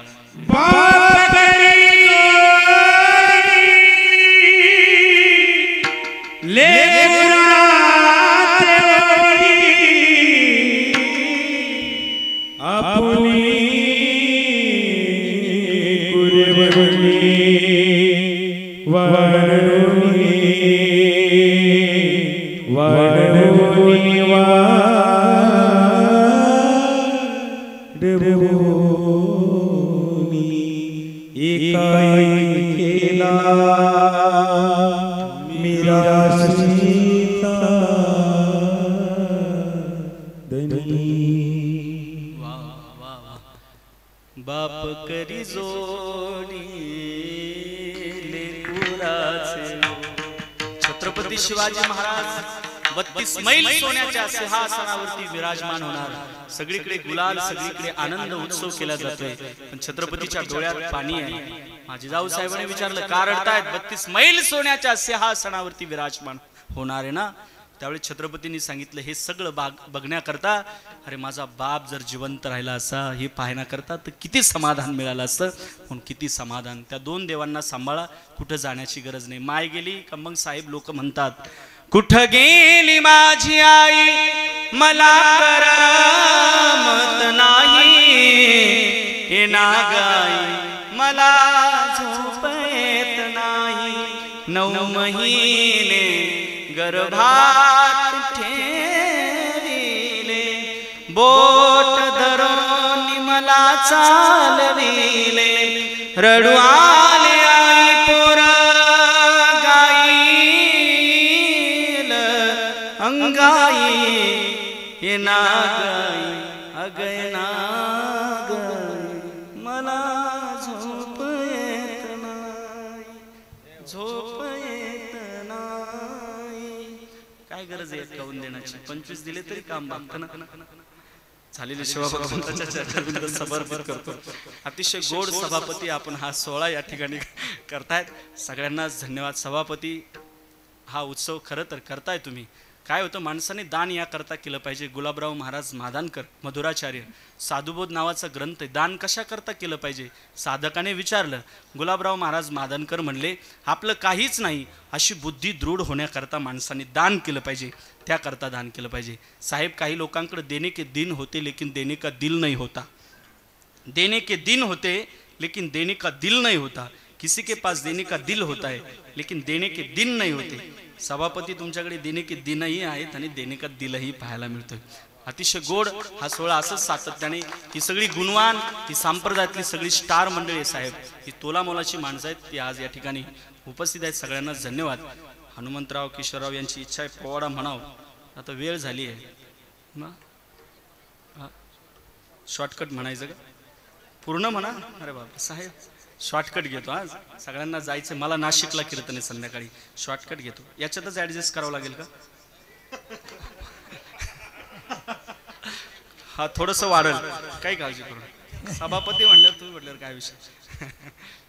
बाप करी जोडी लेकुराचे. छत्रपती शिवाजी महाराज 32 मैल सोन्याच्या सिंहासनावरती विराजमान होणार. सगळीकडे गुलाल, सगळीकडे आनंद उत्सव केला जातोय. पण छत्रपतीच्या डोळ्यात पाणी आहे. माझे जाऊ साहेबांनी विचारलं का रडतायत? 32 मैल सोन्याच्या सिंहासनावरती विराजमान होणार आहे ना. त्यावेळी छत्रपतींनी सांगितलं हे सगळं बघण्याकरता, अरे माझा बाप जर जिवंत राहिला असा, हे पाहण्याकरता तर किती समाधान मिळालं असतं. म्हणून किती समाधान. त्या 2 देवांना सांभाळा. कुठं जाण्याची गरज नाही. माय गेली का मग साहेब लोक म्हणतात कुठं गेली माझी आई, मला करमत नाही, हे नागाई मला झोप येत नाही. 9 महिने गर्भात ठेविले, बोट धरून मला चालविले. रडू आले आई पोर गाईल अंगाई, गरज आहे कवून देण्याची 25 दिले तरी काम भागतं ना झालेली सेवा भगवंताच्या चरणारविंद समर्पित करतो अतिशय गोड सभापती आपण हा सोहळा या ठिकाणी करतायत सगळ्यांनाच धन्यवाद सभापती हा उत्सव खरं तर करताय तुम्ही काय होतं माणसाने दान याकरता केलं पाहिजे गुलाबराव महाराज मादानकर मधुराचार्य साधुबोध नावाचा ग्रंथ आहे दान कशा करता केलं पाहिजे साधकाने विचारलं गुलाबराव महाराज मादानकर म्हणले आपलं काहीच नाही अशी बुद्धी दृढ होण्याकरता माणसाने दान केलं पाहिजे त्याकरता दान केलं पाहिजे साहेब काही लोकांकडे देने के दिन होते लेकिन देने का दिल नहीं होता देने के दिन होते लेकिन देने का दिल नहीं होता किसी के पास देने का दिल होता है लेकिन देने के दिन नहीं होते सभापती तुमच्याकडे देणे के दिनही आहेत आणि देणे का दिलही पाहायला मिळतोय अतिशय गोड हा सोहळा असंच सातत्याने ही सगळी गुणवान ही संप्रदायातली सगळी स्टार मंडळी आहे साहेब ही तोलामोलाची माणसं आहेत ती आज या ठिकाणी उपस्थित आहेत सगळ्यांना धन्यवाद हनुमंतराव किशोरराव यांची इच्छा आहे पोवाडा म्हणावं आता वेळ झाली आहे ना शॉर्टकट म्हणायचं का पूर्ण म्हणा अरे बाबा साहेब शॉर्टकट घेतो आज सगळ्यांना जायचं मला नाशिकला कीर्तन आहे संध्याकाळी शॉर्टकट घेतो याच्यातच ॲडजस्ट करावं लागेल का हा थोडंसं वाढेल काही काळजी करू सभापती म्हणलं तू म्हटलं काय विषय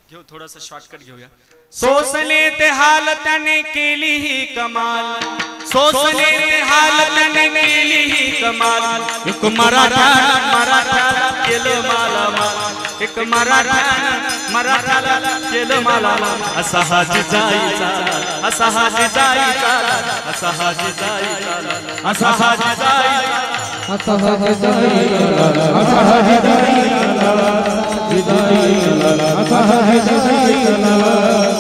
घेऊ थोडंसं शॉर्टकट घेऊया सोसले ते हाल त्याने केली ही कमाल सोसले ते हाल त्याने केली ही कमाल एक मराठ्याला केलं मालामाल एक मराठ्याला केलं मालामाल असा हा जिजाईचा असा हा जिजाईचा असा हा जिजाईचा असा हा जिजाईचा असा हा जिजाईचा असा हा जिजाईचा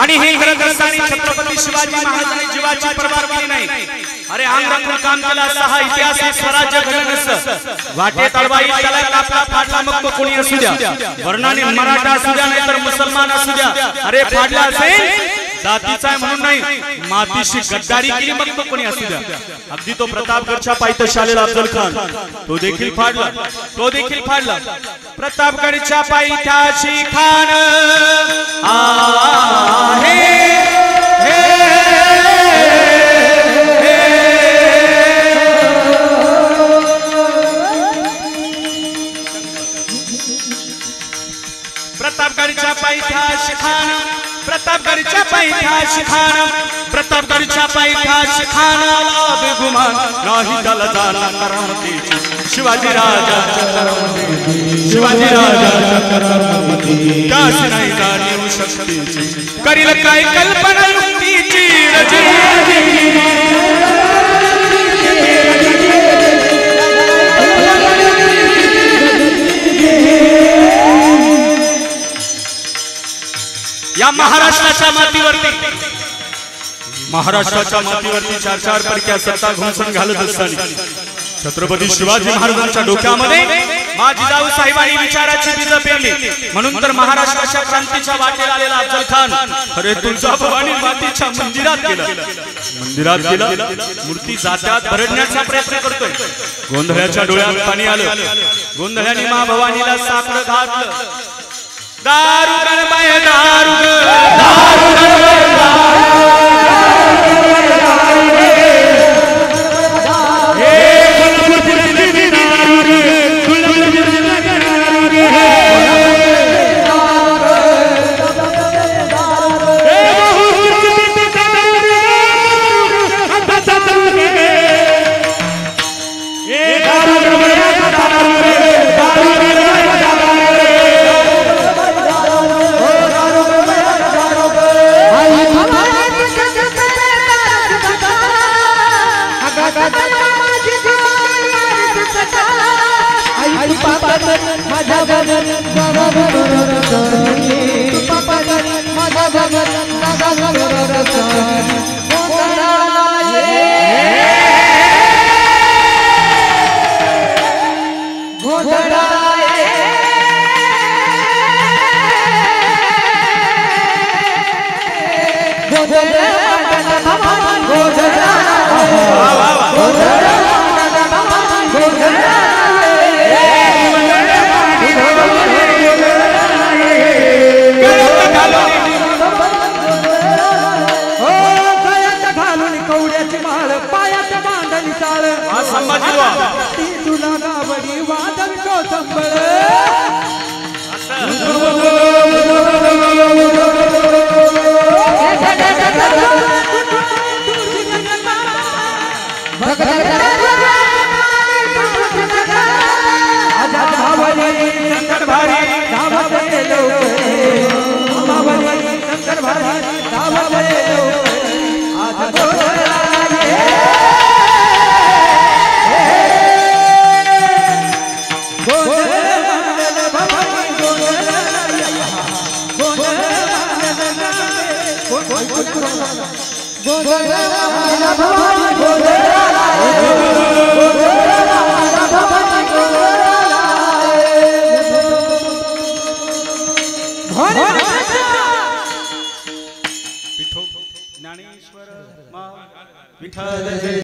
आणि हे करत असताना छत्रपती शिवाजी महाराजांनी जीवाची पर्वा केली नाही अरे अंगावर काम केलं असा हा इतिहास स्वराज्य घडवण्याचं वाटे तळवाई त्याला कापला फाडला मग तो कोणी असू द्या वर्णाने मराठा असू द्या नाहीतर मुसलमान असू द्या अरे फाडला असेल जातीचा आहे म्हणून नाही मातीशी गद्दारी केली मग तो कोणी असू द्या अगदी तो प्रतापगडच्या पायथ्याशी आलेला अफजल खान तो देखील फाडला प्रतापगडच्या पायथ्याशी खान आहे प्रतापगडच्या पायथ्याशी खान प्रतापगडच्या पायथ्याशी खान प्रतापगडच्या पायथ्याशी खानाला बेगुमान नाही त्याला जाणार करामतीची शिवाजी राजाच्या करामतीची शिवाजी राजाच्या करामतीची त्यास नाही जाणीव शक्तीची करील काय कल्पना युक्तीची या महाराष्ट्राच्या मातीवरती चार चार परक्या सत्ता घुमसून घालत असताना छत्रपती शिवाजी महाराजांच्या डोक्यामध्ये माझी जाऊ साहेबांनी विचाराची बीज पेरली म्हणून तर महाराष्ट्राच्या क्रांतीच्या वाटेला आलेला अफजल खान अरे तुळजाभवानी मातीच्या मंदिरात गेला मूर्ती जात्यात भरडण्याचा प्रयत्न करतोय गोंधळ्याच्या डोळ्यात पाणी आलं गोंधळ्याने मा भवानीला साकडं घातलं दारू गणबाय दारू कवड्याची माळ पाय ज्ञानेश्वर विठ्ठल